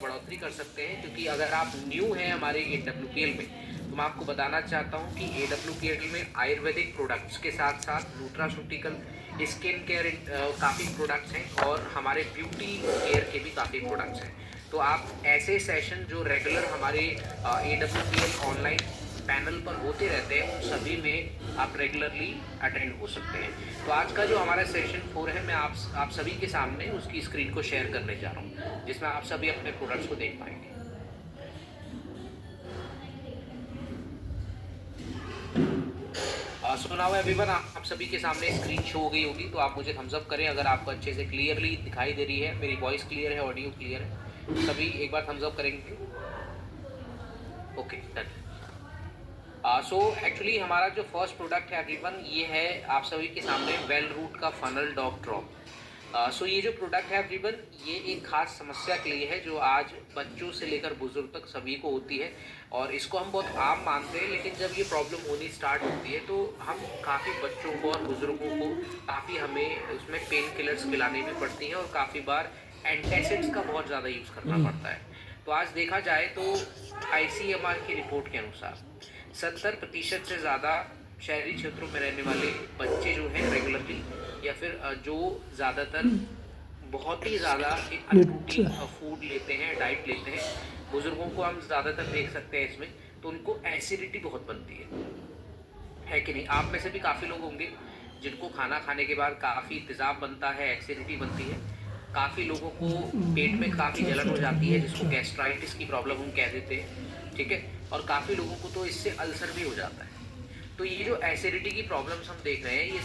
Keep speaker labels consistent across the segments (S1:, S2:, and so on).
S1: बढ़ोतरी कर सकते हैं, क्योंकि अगर आप न्यू हैं हमारे AWPL में, तो मैं आपको बताना चाहता हूँ कि AWPL में आयुर्वेदिक प्रोडक्ट्स के साथ साथ न्यूट्रास्यूटिकल, स्किन केयर काफ़ी प्रोडक्ट्स हैं, और हमारे ब्यूटी केयर के भी काफ़ी प्रोडक्ट्स हैं। तो आप ऐसे सेशन जो रेगुलर हमारे AWPL ऑनलाइन पैनल पर होते रहते हैं, उन सभी में आप रेगुलरली अटेंड हो सकते हैं। तो आज का जो हमारा सेशन 4 है, मैं आप सभी के सामने उसकी स्क्रीन को शेयर करने जा रहा हूँ, जिसमें आप सभी अपने प्रोडक्ट्स को देख पाएंगे। सो नाउ एवरीवन, आप सभी के सामने स्क्रीन शो हो गई होगी, तो आप मुझे थम्स अप करें अगर आपको अच्छे से क्लियरली दिखाई दे रही है, मेरी वॉइस क्लियर है, ऑडियो क्लियर है। सभी एक बार थम्स अप करेंगे। Okay, done. सो एक्चुअली हमारा जो फर्स्ट प्रोडक्ट है एवरीवन, ये है आप सभी के सामने वेल रूट का फनल डॉग ड्रॉप। सो ये जो प्रोडक्ट है एवरीवन, ये एक खास समस्या के लिए है जो आज बच्चों से लेकर बुजुर्ग तक सभी को होती है, और इसको हम बहुत आम मानते हैं। लेकिन जब ये प्रॉब्लम होनी स्टार्ट होती है, तो हम काफ़ी बच्चों को और बुजुर्गों को काफ़ी हमें उसमें पेन किलर्स खिलानी भी पड़ती हैं, और काफ़ी बार एंटासिड्स का बहुत ज़्यादा यूज़ करना पड़ता है। तो आज देखा जाए तो ICMR की रिपोर्ट के अनुसार 70% से ज़्यादा शहरी क्षेत्रों में रहने वाले बच्चे जो हैं रेगुलरली, या फिर जो ज़्यादातर बहुत ही ज़्यादा अनरूटीन फूड लेते हैं, डाइट लेते हैं, बुजुर्गों को हम ज़्यादातर देख सकते हैं इसमें, तो उनको एसिडिटी बहुत बनती है कि नहीं? आप में से भी काफ़ी लोग होंगे जिनको खाना खाने के बाद काफ़ी तेज़ाब बनता है, एसिडिटी बनती है। काफ़ी लोगों को पेट में काफ़ी जलन हो जाती है, जिसको गैस्ट्राइटिस की प्रॉब्लम हम कह देते हैं, ठीक है? और काफ़ी लोगों को तो इससे अल्सर भी हो जाता है। तो ये जो एसिडिटी की प्रॉब्लम्स हम देख रहे हैं, ये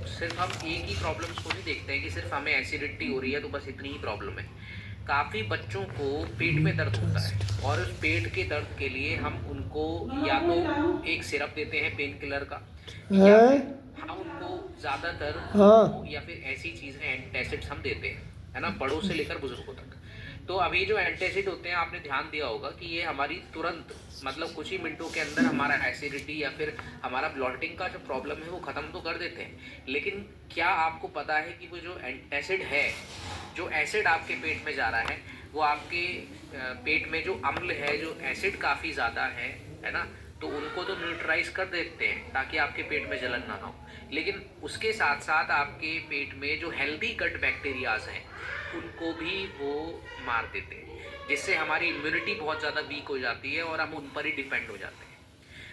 S1: सिर्फ हम एक ही प्रॉब्लम्स को नहीं देखते हैं कि सिर्फ हमें एसिडिटी हो रही है तो बस इतनी ही प्रॉब्लम है। काफ़ी बच्चों को पेट में दर्द होता है, और उस पेट के दर्द के लिए हम उनको या तो एक सिरप देते हैं पेन किलर का, या
S2: है।
S1: फिर हम उनको ज़्यादातर
S2: हाँ।
S1: मोमो या फिर ऐसी चीज़ें एंटासिड्स हम देते हैं, है ना, बड़ों से लेकर बुजुर्गों तक। तो अभी जो एंटासिड होते हैं, आपने ध्यान दिया होगा कि ये हमारी तुरंत, मतलब कुछ ही मिनटों के अंदर हमारा एसिडिटी या फिर हमारा ब्लॉटिंग का जो प्रॉब्लम है वो ख़त्म तो कर देते हैं। लेकिन क्या आपको पता है कि वो जो एसिड है, जो एसिड आपके पेट में जा रहा है, वो आपके पेट में जो अम्ल है, जो एसिड काफ़ी ज़्यादा है ना, तो उनको तो न्यूट्रलाइज कर देते हैं ताकि आपके पेट में जलन ना हो। लेकिन उसके साथ साथ आपके पेट में जो हेल्दी गट बैक्टीरियाज हैं, उनको भी वो मार देते हैं, जिससे हमारी इम्यूनिटी बहुत ज़्यादा वीक हो जाती है और हम उन पर ही डिपेंड हो जाते हैं।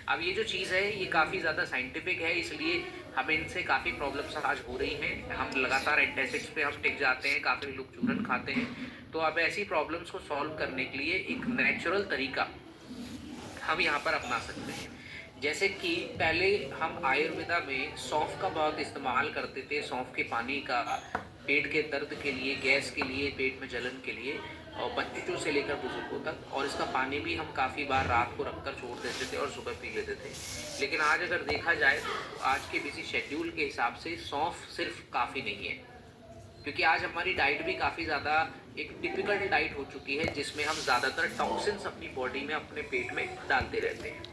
S1: अब ये जो चीज़ है, ये काफ़ी ज़्यादा साइंटिफिक है, इसलिए हमें इनसे काफ़ी प्रॉब्लम्स आज हो रही हैं। हम लगातार एंटासिड्स पे हम टिक जाते हैं, काफ़ी लोग चूरन खाते हैं। तो अब ऐसी प्रॉब्लम्स को सॉल्व करने के लिए एक नेचुरल तरीका हम यहाँ पर अपना सकते हैं। जैसे कि पहले हम आयुर्वेदा में सौंफ का बहुत इस्तेमाल करते थे, सौंफ के पानी का, पेट के दर्द के लिए, गैस के लिए, पेट में जलन के लिए, और बच्चों से लेकर बुजुर्गों तक। और इसका पानी भी हम काफ़ी बार रात को रखकर छोड़ देते थे और सुबह पी लेते थे। लेकिन आज अगर देखा जाए, तो आज के बिजी शेड्यूल के हिसाब से सौंफ सिर्फ काफ़ी नहीं है, क्योंकि आज हमारी डाइट भी काफ़ी ज़्यादा एक टिपिकल डाइट हो चुकी है, जिसमें हम ज़्यादातर टॉक्सिन्स अपनी बॉडी में, अपने पेट में डालते रहते हैं।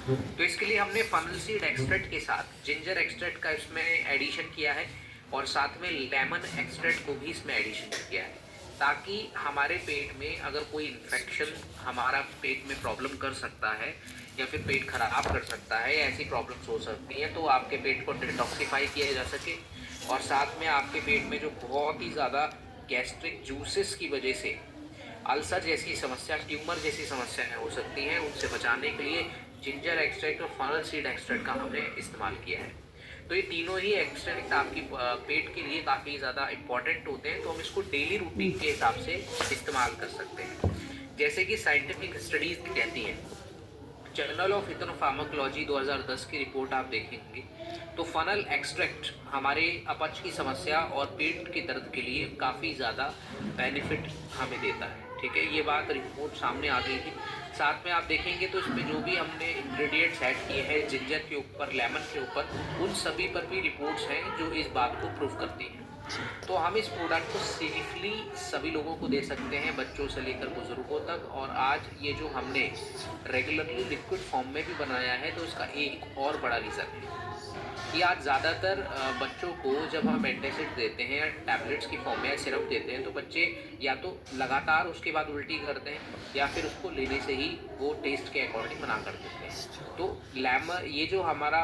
S1: तो इसके लिए हमने फनल सीड एक्सट्रैक्ट के साथ जिंजर एक्सट्रैक्ट का इसमें एडिशन किया है, और साथ में लेमन एक्सट्रैक्ट को भी इसमें एडिशन किया है, ताकि हमारे पेट में अगर कोई इन्फेक्शन हमारा पेट में प्रॉब्लम कर सकता है, या फिर पेट खराब कर सकता है, या ऐसी प्रॉब्लम्स हो सकती हैं, तो आपके पेट को डिटॉक्सिफाई किया जा सके। और साथ में आपके पेट में जो बहुत ही ज़्यादा गैस्ट्रिक जूसेस की वजह से अल्सर जैसी समस्या, ट्यूमर जैसी समस्याएं हो सकती हैं, उनसे बचाने के लिए जिंजर एक्सट्रैक्ट और फनल सीड एक्सट्रैक्ट का हमने इस्तेमाल किया है। तो ये तीनों ही एक्सट्रैक्ट आपकी पेट के लिए काफ़ी ज़्यादा इंपॉर्टेंट होते हैं, तो हम इसको डेली रूटीन के हिसाब से इस्तेमाल कर सकते हैं। जैसे कि साइंटिफिक स्टडीज कहती हैं, जर्नल ऑफ इथनोफार्माकोलॉजी 2010 की रिपोर्ट आप देखेंगे, तो फनल एक्सट्रैक्ट हमारे अपच की समस्या और पेट के दर्द के लिए काफ़ी ज़्यादा बेनिफिट हमें देता है, ठीक है? ये बात रिपोर्ट सामने आ गई थी। साथ में आप देखेंगे तो इसमें जो भी हमने इंग्रेडिएंट्स ऐड किए हैं, जिंजर के ऊपर, लेमन के ऊपर, उन सभी पर भी रिपोर्ट्स हैं जो इस बात को प्रूव करती हैं। तो हम इस प्रोडक्ट को सेफली सभी लोगों को दे सकते हैं, बच्चों से लेकर बुजुर्गों तक। और आज ये जो हमने रेगुलरली लिक्विड फॉर्म में भी बनाया है, तो इसका एक और बड़ा रीज़न है, कि आज ज़्यादातर बच्चों को जब हम एंटासिड देते हैं या टैबलेट्स की फॉर्म में या सिरप देते हैं तो बच्चे या तो लगातार उसके बाद उल्टी करते हैं या फिर उसको लेने से ही वो टेस्ट के अकॉर्डिंग मना कर देते हैं। तो लैमर ये जो हमारा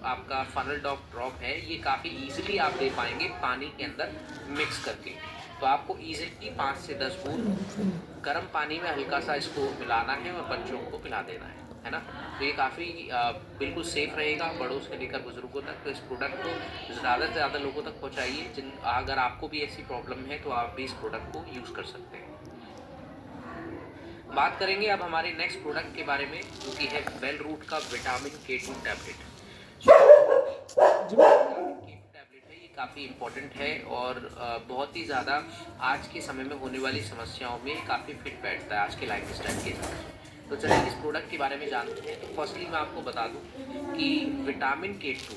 S1: आपका फनल ड्रॉप है ये काफ़ी ईजिली आप दे पाएंगे पानी के अंदर मिक्स करके। तो आपको ईजिली 5 से 10 बूंद गर्म पानी में हल्का सा इसको मिलाना है और बच्चों को पिला देना है ना। तो ये काफ़ी बिल्कुल सेफ़ रहेगा बड़ों से लेकर बुज़ुर्गों तक। तो इस प्रोडक्ट को ज़्यादा से ज़्यादा लोगों तक पहुँचाइए। अगर आपको भी ऐसी प्रॉब्लम है तो आप भी इस प्रोडक्ट को यूज़ कर सकते हैं। बात करेंगे अब हमारे नेक्स्ट प्रोडक्ट के बारे में जो कि है वेल रूट का विटामिन K2 टैबलेट। टैबलेट है ये काफ़ी इम्पोर्टेंट है और बहुत ही ज़्यादा आज के समय में होने वाली समस्याओं में काफ़ी फिट बैठता है आज के लाइफ स्टाइल के हिसाब। तो चलिए इस प्रोडक्ट के बारे में जानते हैं। तो फर्स्टली मैं आपको बता दूं कि विटामिन K2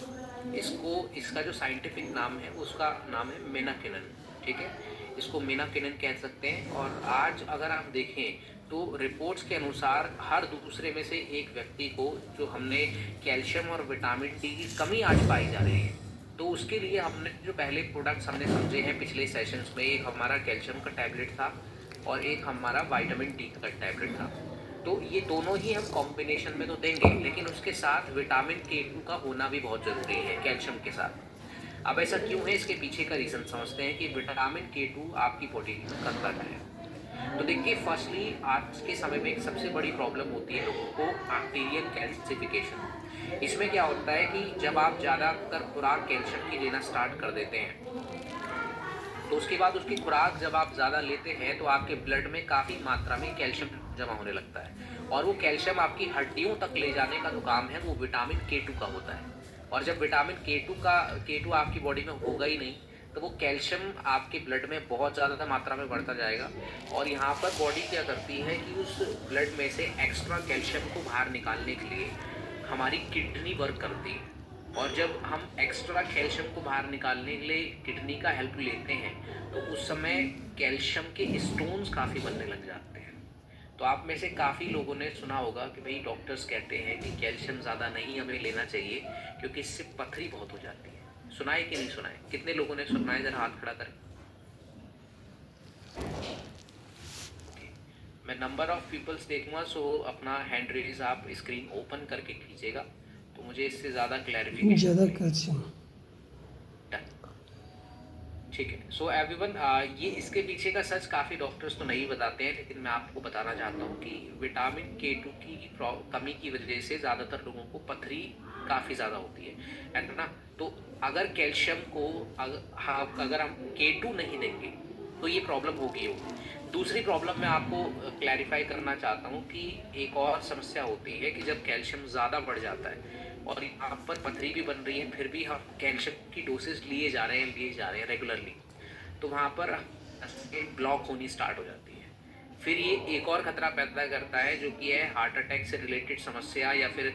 S1: इसका जो साइंटिफिक नाम है उसका नाम है मेनाकिनन। ठीक है, इसको मेनाकिनन कह सकते हैं। और आज अगर आप देखें तो रिपोर्ट्स के अनुसार हर दूसरे में से एक व्यक्ति को जो हमने कैल्शियम और विटामिन डी की कमी आज पाई जा रही है। तो उसके लिए हमने जो पहले प्रोडक्ट्स हमने समझे हैं पिछले सेशंस में, एक हमारा कैल्शियम का टैबलेट था और एक हमारा विटामिन डी का टैबलेट था। तो ये दोनों ही हम कॉम्बिनेशन में तो देंगे, लेकिन उसके साथ विटामिन K2 का होना भी बहुत ज़रूरी है कैल्शियम के साथ। अब ऐसा क्यों है, इसके पीछे का रीज़न समझते हैं कि विटामिन K2 आपकी बॉडी में करता है। तो देखिए फर्स्टली आज के समय में एक सबसे बड़ी प्रॉब्लम होती है लोगों को आर्टेरियल कैल्सिफिकेशन। इसमें क्या होता है कि जब आप ज़्यादातर खुराक कैल्शियम की लेना स्टार्ट कर देते हैं तो उसके बाद उसकी खुराक जब आप ज़्यादा लेते हैं तो आपके ब्लड में काफ़ी मात्रा में कैल्शियम जमा होने लगता है और वो कैल्शियम आपकी हड्डियों तक ले जाने का जो काम है वो विटामिन K2 का होता है। और जब विटामिन K2 आपकी बॉडी में होगा ही नहीं तो वो कैल्शियम आपके ब्लड में बहुत ज़्यादा मात्रा में बढ़ता जाएगा और यहाँ पर बॉडी क्या करती है कि उस ब्लड में से एक्स्ट्रा कैल्शियम को बाहर निकालने के लिए हमारी किडनी वर्क करती है। और जब हम एक्स्ट्रा कैल्शियम को बाहर निकालने के लिए किडनी का हेल्प लेते हैं तो उस समय कैल्शियम के स्टोन्स काफ़ी बनने लग जाते हैं। तो आप में से काफ़ी लोगों ने सुना होगा कि भाई डॉक्टर्स कहते हैं कि कैल्शियम ज़्यादा नहीं हमें लेना चाहिए क्योंकि इससे पथरी बहुत हो जाती है। सुना है कि नहीं सुना है? कितने लोगों ने सुना है? जरा हाथ खड़ा करें। मैं नंबर ऑफ पीपल्स देखूंगा, सो अपना हैंड रेज आप स्क्रीन ओपन करके कीजिएगा तो मुझे इससे ज़्यादा क्लैरिफिकेशन
S2: ज़्यादा कैल्शियम।
S1: ठीक है। सो एवरीवन, ये इसके पीछे का सच काफ़ी डॉक्टर्स तो नहीं बताते हैं, लेकिन मैं आपको बताना चाहता हूँ कि विटामिन K2 की कमी की वजह से ज़्यादातर लोगों को पथरी काफ़ी ज़्यादा होती है ना। तो अगर कैल्शियम को अगर हम K2 नहीं देंगे तो ये प्रॉब्लम होगी। दूसरी प्रॉब्लम मैं आपको क्लैरिफाई करना चाहता हूँ कि एक और समस्या होती है कि जब कैल्शियम ज़्यादा बढ़ जाता है और यहाँ पर पथरी भी बन रही है फिर भी हम कैल्शियम की डोसेज लिए जा रहे हैं रेगुलरली, तो वहाँ पर ब्लॉक होनी स्टार्ट हो जाती है। फिर ये एक और खतरा पैदा करता है जो कि है हार्ट अटैक से रिलेटेड समस्या या फिर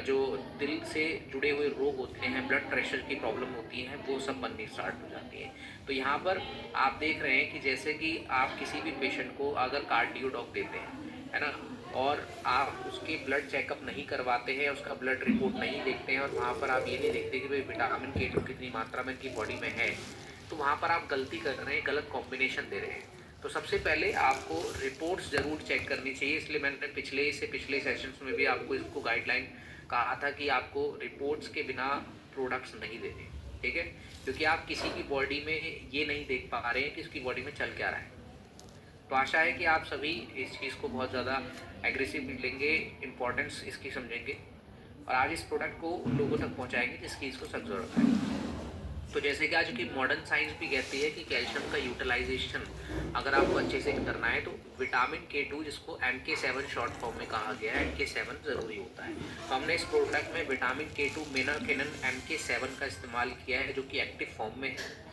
S1: जो दिल से जुड़े हुए रोग होते हैं, ब्लड प्रेशर की प्रॉब्लम होती है, वो सब बननी स्टार्ट हो जाती है। तो यहाँ पर आप देख रहे हैं कि जैसे कि आप किसी भी पेशेंट को अगर कार्डियो डॉग देते हैं, है ना, और आप उसके ब्लड चेकअप नहीं करवाते हैं, उसका ब्लड रिपोर्ट नहीं देखते हैं और वहाँ पर आप ये नहीं देखते कि भाई विटामिन K2 कितनी मात्रा में उनकी बॉडी में है, तो वहाँ पर आप गलती कर रहे हैं, गलत कॉम्बिनेशन दे रहे हैं। तो सबसे पहले आपको रिपोर्ट्स ज़रूर चेक करनी चाहिए। इसलिए मैंने पिछले सेशंस में भी आपको इसको गाइडलाइन कहा था कि आपको रिपोर्ट्स के बिना प्रोडक्ट्स नहीं देने, ठीक है, क्योंकि आप किसी की बॉडी में ये नहीं देख पा रहे हैं कि उसकी बॉडी में चल क्या रहा है। तो आशा है कि आप सभी इस चीज़ को बहुत ज़्यादा एग्रेसिव लेंगे, इम्पोर्टेंस इसकी समझेंगे और आज इस प्रोडक्ट को उन लोगों तक पहुंचाएंगे जिसकी इसको सख्त ज़रूरत है। तो जैसे कि आज की मॉडर्न साइंस भी कहती है कि कैल्शियम का यूटिलाइजेशन अगर आपको अच्छे से करना है तो विटामिन K2 जिसको MK7 शॉर्ट फॉर्म में कहा गया है, MK7 ज़रूरी होता है। तो हमने इस प्रोडक्ट में विटामिन K2 मेनाकिनन MK7 का इस्तेमाल किया है जो कि एक्टिव फॉर्म में है।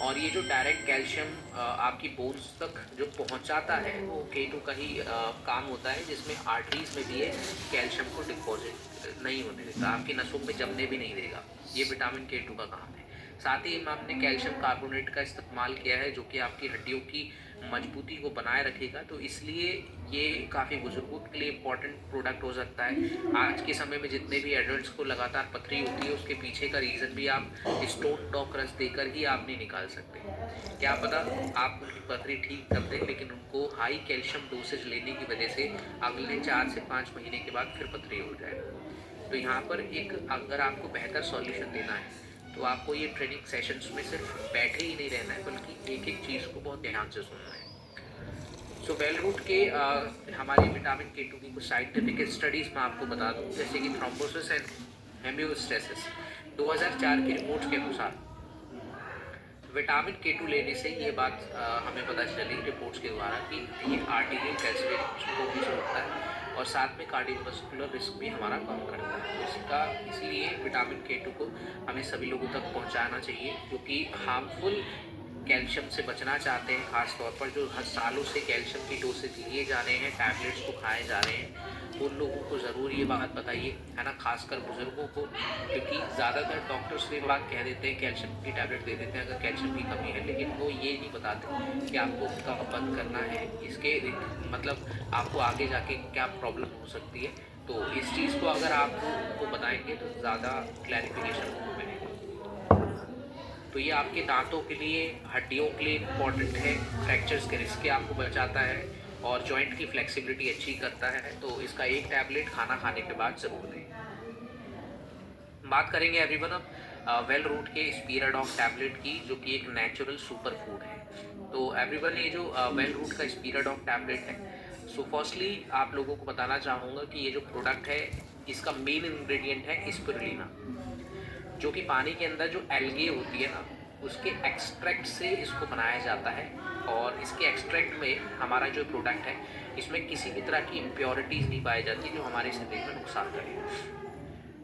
S1: और ये जो डायरेक्ट कैल्शियम आपकी बोन्स तक जो पहुंचाता है वो K2 का ही काम होता है, जिसमें आर्टरीज में भी ये कैल्शियम को डिपॉजिट नहीं होने देता, आपकी नसों में जमने भी नहीं देगा। ये विटामिन K2 का काम है। साथ ही हमने कैल्शियम कार्बोनेट का इस्तेमाल किया है जो कि आपकी हड्डियों की मजबूती को बनाए रखेगा। तो इसलिए ये काफ़ी बुजुर्गों के लिए इम्पोर्टेंट प्रोडक्ट हो सकता है। आज के समय में जितने भी एडल्ट्स को लगातार पथरी होती है, उसके पीछे का रीज़न भी आप स्टोन टॉक रस देकर ही आप नहीं निकाल सकते। क्या पता आप उनकी पथरी ठीक कर दें, लेकिन उनको हाई कैल्शियम डोसेज लेने की वजह से अगले 4 से 5 महीने के बाद फिर पथरी हो जाए। तो यहाँ पर एक अगर आपको बेहतर सॉल्यूशन देना है, तो आपको ये ट्रेनिंग सेशंस में सिर्फ बैठे ही नहीं रहना है, बल्कि एक एक चीज़ को बहुत ध्यान से सुनना है। सो वेल रूट के हमारे विटामिन के 2 की कुछ साइंटिफिक स्टडीज़ मैं आपको बता दूं, जैसे कि थ्रोम्बोसिस एंड हेमियोस्टेसिस 2004 की रिपोर्ट्स के अनुसार विटामिन के 2 लेने से ये बात हमें पता चली रिपोर्ट्स के द्वारा कि ये आर्टेरियल कैंसर को भी रोकता है और साथ में कार्डियोवास्कुलर रिस्क भी हमारा कम करता है। तो इसका इसलिए विटामिन के 2 को हमें सभी लोगों तक पहुंचाना चाहिए, क्योंकि हार्मफुल कैल्शियम से बचना चाहते हैं, खास तौर पर जो हर सालों से कैल्शियम की डोसेज लिए जा रहे हैं, टैबलेट्स को खाए जा रहे हैं, उन लोगों को ज़रूर ये बात बताइए, है ना, खासकर बुज़ुर्गों को, क्योंकि ज़्यादातर डॉक्टर्स ये बात कह देते हैं, कैल्शियम की टैबलेट दे देते हैं अगर कैल्शियम की कमी है, लेकिन वो ये नहीं बताते कि आपको उसका बंद करना है, इसके मतलब आपको आगे जाके क्या प्रॉब्लम हो सकती है। तो इस चीज़ को अगर आप उनको बताएंगे तो ज़्यादा क्लैरिफिकेशन उनको मिलेगा। तो ये आपके दांतों के लिए, हड्डियों के लिए इम्पॉर्टेंट है, फ्रैक्चर्स के रिस्क से आपको बचाता है और जॉइंट की फ्लेक्सिबिलिटी अच्छी करता है। तो इसका एक टैबलेट खाना खाने के बाद ज़रूर लें। बात करेंगे एवरीवन अब वेल रूट के स्पीराडॉन टैबलेट की, जो कि एक नेचुरल सुपर फूड है। तो एवरीवन ये जो वेल रूट का स्पीराडॉन टैबलेट है, सो फर्स्टली आप लोगों को बताना चाहूँगा कि ये जो प्रोडक्ट है, इसका मेन इंग्रेडिएंट है स्पिरुलिना, जो कि पानी के अंदर जो एल्गे होती है ना, उसके एक्सट्रैक्ट से इसको बनाया जाता है। और इसके एक्सट्रैक्ट में हमारा जो प्रोडक्ट है, इसमें किसी भी तरह की इम्प्योरिटीज़ नहीं पाई जाती जो हमारे शरीर में नुकसान करें।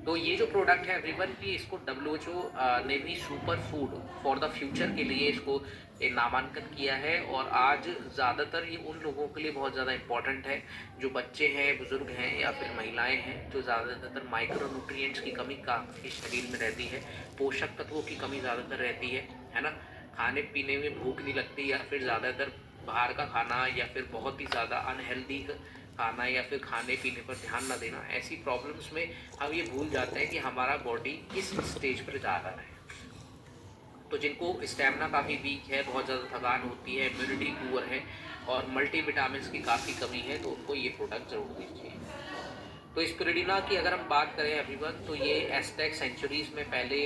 S1: तो ये जो प्रोडक्ट है एवरीवन की, इसको WHO ने भी super food for the future के लिए इसको नामांकन किया है। और आज ज़्यादातर ये उन लोगों के लिए बहुत ज़्यादा इम्पॉर्टेंट है जो बच्चे हैं, बुज़ुर्ग हैं या फिर महिलाएं हैं, जो ज़्यादातर माइक्रो न्यूट्रिएंट्स की कमी काफ़ी शरीर में रहती है, पोषक तत्वों की कमी ज़्यादातर रहती है ना, खाने पीने में भूख नहीं लगती, या फिर ज़्यादातर बाहर का खाना, या फिर बहुत ही ज़्यादा अनहेल्दी खाना, या फिर खाने पीने पर ध्यान ना देना, ऐसी प्रॉब्लम्स में हम ये भूल जाते हैं कि हमारा बॉडी किस स्टेज पर जा रहा है। तो जिनको स्टेमिना काफ़ी वीक है, बहुत ज़्यादा थकान होती है, इम्यूनिटी पुअर है और मल्टीविटामिन्स की काफ़ी कमी है, तो उनको ये प्रोडक्ट ज़रूर दीजिए। तो स्पिरुलिना की अगर हम बात करें एवरीवन, तो ये एज़टेक सेंचुरीज़ में पहले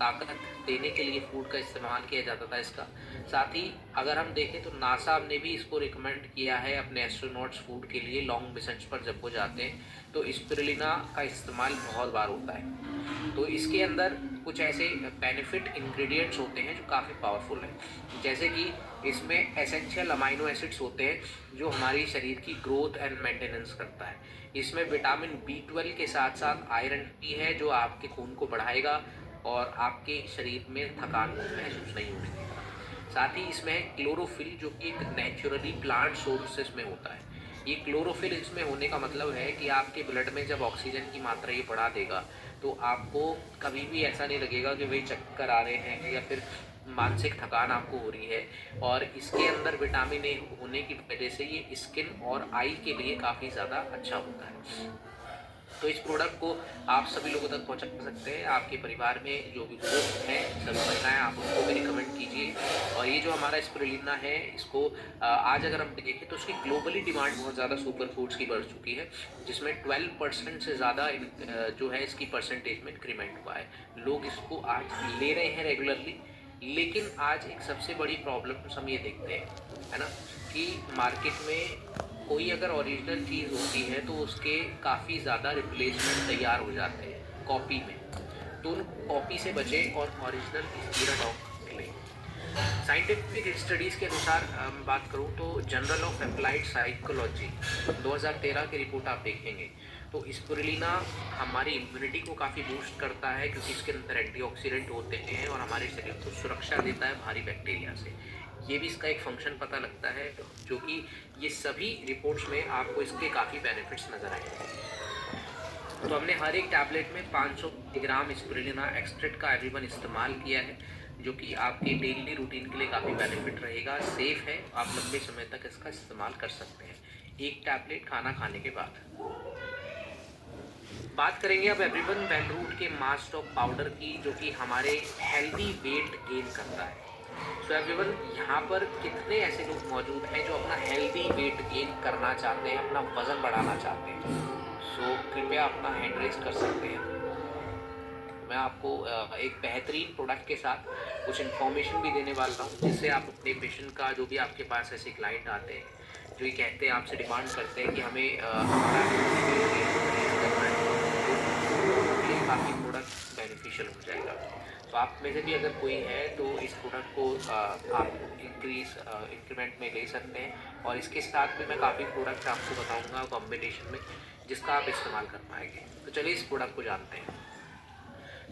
S1: ताकत देने के लिए फूड का इस्तेमाल किया जाता था इसका। साथ ही अगर हम देखें तो नासा ने भी इसको रिकमेंड किया है अपने एस्ट्रोनॉट्स फूड के लिए, लॉन्ग मिशंस पर जब वो जाते हैं तो स्पिरुलिना का इस्तेमाल बहुत बार होता है। तो इसके अंदर कुछ ऐसे बेनिफिट इंग्रेडिएंट्स होते हैं जो काफ़ी पावरफुल हैं, जैसे कि इसमें एसेंशियल अमाइनो एसिड्स होते हैं जो हमारी शरीर की ग्रोथ एंड मेंटेनेंस करता है। इसमें विटामिन B12 के साथ साथ आयरन भी है, जो आपके खून को बढ़ाएगा और आपके शरीर में थकान को महसूस नहीं होने देगा। साथ ही इसमें है क्लोरोफिल, जो कि एक नेचुरली प्लांट सोर्सेस में होता है। ये क्लोरोफिल इसमें होने का मतलब है कि आपके ब्लड में जब ऑक्सीजन की मात्रा ये बढ़ा देगा, तो आपको कभी भी ऐसा नहीं लगेगा कि भाई चक्कर आ रहे हैं या फिर मानसिक थकान आपको हो रही है। और इसके अंदर विटामिन ए होने की वजह से ये स्किन और आई के लिए काफ़ी ज़्यादा अच्छा होता है। तो इस प्रोडक्ट को आप सभी लोगों तक पहुंचा सकते हैं। आपके परिवार में जो भी बुजुर्ग हैं, सभी महिलाएं, आप उनको भी रिकमेंड कीजिए। और ये जो हमारा स्पिरुलिना है, इसको आज अगर हम देखें तो उसकी ग्लोबली डिमांड बहुत ज़्यादा सुपर फूड्स की बढ़ चुकी है, जिसमें 12% से ज़्यादा जो है इसकी परसेंटेज में इंक्रीमेंट हुआ है। लोग इसको आज ले रहे हैं रेगुलरली। लेकिन आज एक सबसे बड़ी प्रॉब्लम हम ये देखते हैं, है ना, कि मार्केट में कोई अगर ओरिजिनल चीज़ होती है तो उसके काफ़ी ज़्यादा रिप्लेसमेंट तैयार हो जाते हैं कॉपी में। तो उन कॉपी से बचें और ओरिजिनल स्पिराडॉन लें। साइंटिफिक स्टडीज़ के अनुसार बात करूँ तो जनरल ऑफ अप्लाइड साइकोलॉजी 2013 की रिपोर्ट आप देखेंगे तो स्पिरुलिना हमारी इम्यूनिटी को काफ़ी बूस्ट करता है, क्योंकि इसके अंदर एंटीऑक्सीडेंट होते हैं और हमारे शरीर को सुरक्षा देता है भारी बैक्टीरिया से। ये भी इसका एक फंक्शन पता लगता है, जो कि ये सभी रिपोर्ट्स में आपको इसके काफ़ी बेनिफिट्स नज़र आएंगे। तो हमने हर एक टैबलेट में 500 मिलीग्राम स्पिरुलिना एक्सट्रैक्ट का एवरीवन इस्तेमाल किया है। जो कि आपके डेली रूटीन के लिए काफ़ी बेनिफिट रहेगा, सेफ़ है, आप लंबे समय तक इसका इस्तेमाल कर सकते हैं, एक टैबलेट खाना खाने के बाद। बात करेंगे अब एवरीवन वेलरूट के मास्ट ऑफ पाउडर की, जो कि हमारे हेल्दी वेट गेन करता है। सो एवरीवन, यहाँ पर कितने ऐसे लोग मौजूद हैं जो अपना हेल्दी वेट गेन करना चाहते हैं, अपना वजन बढ़ाना चाहते हैं? सो कृपया अपना हैंड रेज कर सकते हैं। मैं आपको एक बेहतरीन प्रोडक्ट के साथ कुछ इन्फॉर्मेशन भी देने वाला हूँ, जिससे आप अपने पेशेंट का, जो भी आपके पास ऐसे क्लाइंट आते हैं जो ये कहते हैं, आपसे डिमांड करते हैं कि हमें हमारा इंक्रीज करना है, तो उनके लिए काफ़ी प्रोडक्ट बेनिफिशियल हो जाएगा। तो आप में से भी अगर कोई है तो इस प्रोडक्ट को आप इंक्रीमेंट में ले सकते हैं, और इसके साथ में मैं काफ़ी प्रोडक्ट आपको बताऊंगा कॉम्बिनेशन में, जिसका आप इस्तेमाल कर पाएंगे। तो चलिए इस प्रोडक्ट को जानते हैं।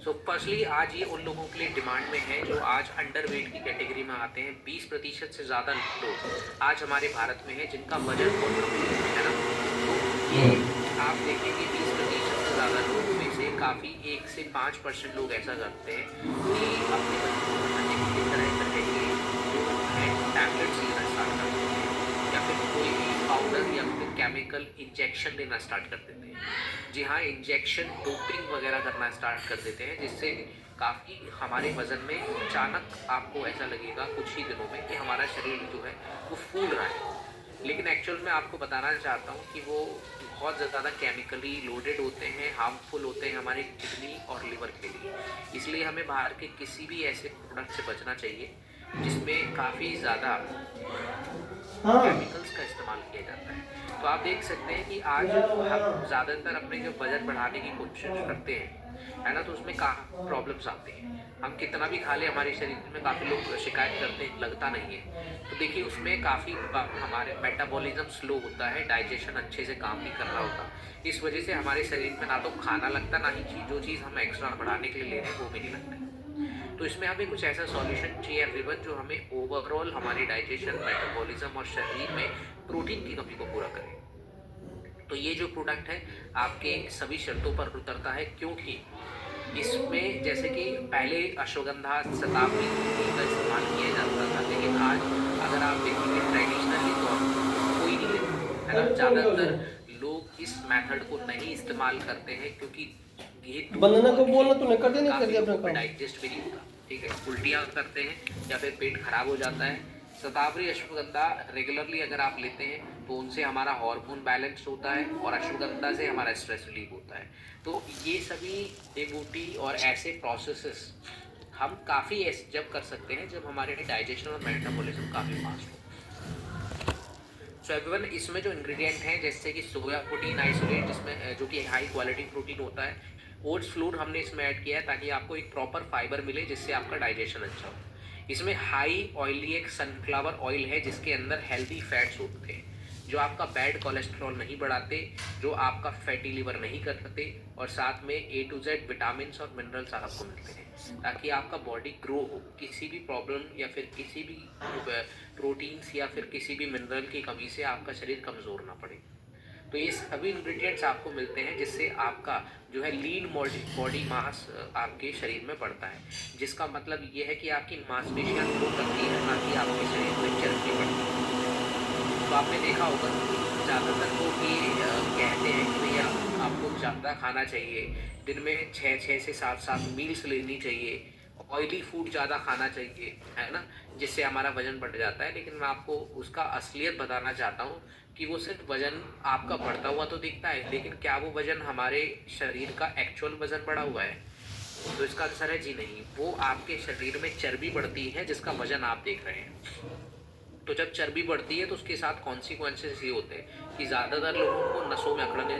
S1: सो फर्स्टली आज ये उन लोगों के लिए डिमांड में है जो आज अंडर वेट की कैटेगरी में आते हैं। 20% से ज़्यादा लोग आज हमारे भारत में है जिनका वजन बहुत कम है ना। तो ये आप देखेंगे 20% से ज़्यादा लोगों में से काफ़ी 1 से 5% लोग ऐसा करते हैं कि अपने वजन को बढ़ाने के लिए तरह तरह के जो है टैबलेट्स लेना स्टार्ट कर देते हैं, या फिर कोई भी पाउडर या फिर केमिकल इंजेक्शन लेना स्टार्ट कर देते हैं। जी हाँ, इंजेक्शन डोपिंग वगैरह करना स्टार्ट कर देते हैं, जिससे काफ़ी हमारे वज़न में अचानक आपको ऐसा लगेगा कुछ ही दिनों में कि हमारा शरीर जो है वो फूल रहा है। लेकिन एक्चुअल में आपको बताना चाहता हूँ कि वो बहुत ज़्यादा केमिकली लोडेड होते हैं, हार्मफुल होते हैं हमारे किडनी और लिवर के लिए। इसलिए हमें बाहर के किसी भी ऐसे प्रोडक्ट से बचना चाहिए जिसमें काफ़ी ज़्यादा केमिकल्स का इस्तेमाल किया जाता है। तो आप देख सकते हैं कि आज हम ज़्यादातर अपने जो वजन बढ़ाने की कोशिश करते हैं, है ना, तो उसमें काफ़ी प्रॉब्लम्स आती हैं। हम कितना भी खा लें, हमारे शरीर में काफ़ी लोग शिकायत करते हैं लगता नहीं है। तो देखिए उसमें काफ़ी हमारे मेटाबॉलिज्म स्लो होता है, डाइजेशन अच्छे से काम नहीं कर रहा होता। इस वजह से हमारे शरीर में ना तो खाना लगता, ना ही जो चीज़ हम एक्स्ट्रा बढ़ाने के लिए ले रहे हैं वो भी नहीं लगती। तो इसमें हमें कुछ ऐसा सॉल्यूशन चाहिए एवरीवन जो हमें ओवरऑल हमारी डाइजेशन, मेटाबॉलिज्म और शरीर में प्रोटीन की कमी को पूरा करे। तो ये जो प्रोडक्ट है आपके सभी शर्तों पर उतरता है, क्योंकि इसमें जैसे कि पहले अश्वगंधा, शतावरी का इस्तेमाल किया जाता था, लेकिन आज अगर आप देखेंगे ट्रेडिशनली तौर पर कोई नहीं लेता, है ना। ज़्यादातर लोग इस मेथड को नहीं इस्तेमाल करते हैं, क्योंकि ये दूध
S2: बंदना
S1: और
S2: को
S1: घी
S2: बोलना तूने कर दिया, नहीं कर
S1: काफ़ी
S2: दिया अपना
S1: लोगों को
S2: काम।
S1: डाइजेस्ट भी नहीं होता, ठीक है, उल्टियाँ करते हैं या फिर पेट खराब हो जाता है। शतावरी, अश्वगंधा रेगुलरली अगर आप लेते हैं तो उनसे हमारा हार्मोन बैलेंस होता है, और अश्वगंधा से हमारा स्ट्रेस रिलीव होता है। तो ये सभी डिबूटी और ऐसे प्रोसेसेस हम काफ़ी जब कर सकते हैं जब हमारे डाइजेशन और मेटाबॉलिज्म काफ़ी फास्ट हो। सो एवरीवन, इसमें जो इंग्रेडिएंट हैं जैसे कि सोया प्रोटीन आइसोलेट, जिसमें जो कि हाई क्वालिटी प्रोटीन होता है, ओट्स फ्लूर हमने इसमें ऐड किया है ताकि आपको एक प्रॉपर फाइबर मिले जिससे आपका डाइजेशन अच्छा हो। इसमें हाई ऑयली एक सनफ्लावर ऑयल है जिसके अंदर हेल्दी फैट्स होते हैं जो आपका बैड कोलेस्ट्रॉल नहीं बढ़ाते, जो आपका फैटी लिवर नहीं करते, और साथ में A to Z विटामिन और मिनरल्स आपको मिलते हैं ताकि आपका बॉडी ग्रो हो, किसी भी प्रॉब्लम या फिर किसी भी प्रोटीन्स या फिर किसी भी मिनरल की कमी से आपका शरीर कमज़ोर ना पड़े। तो ये सभी इंग्रेडिएंट्स आपको मिलते हैं जिससे आपका जो है लीन बॉडी मास आपके शरीर में बढ़ता है, जिसका मतलब ये है कि आपकी मांसपेशियां ग्रो करती है, ना कि आपके शरीर में चर्बी बढ़ती है। तो आपने देखा होगा ज़्यादातर लोग ये कहते हैं कि भैया आपको ज़्यादा खाना चाहिए, दिन में 6 से 7 मील्स लेनी चाहिए, ऑयली फूड ज़्यादा खाना चाहिए, है ना, जिससे हमारा वज़न बढ़ जाता है। लेकिन मैं आपको उसका असलियत बताना चाहता हूँ कि वो सिर्फ वज़न आपका बढ़ता हुआ तो दिखता है, लेकिन क्या वो वज़न हमारे शरीर का एक्चुअल वज़न बढ़ा हुआ है? तो इसका आंसर है जी नहीं। वो आपके शरीर में चर्बी बढ़ती है जिसका वज़न आप देख रहे हैं। तो जब चर्बी बढ़ती है तो उसके साथ कॉन्सिक्वेंसेस ये होते हैं कि ज़्यादातर लोगों को नसों में अकड़ने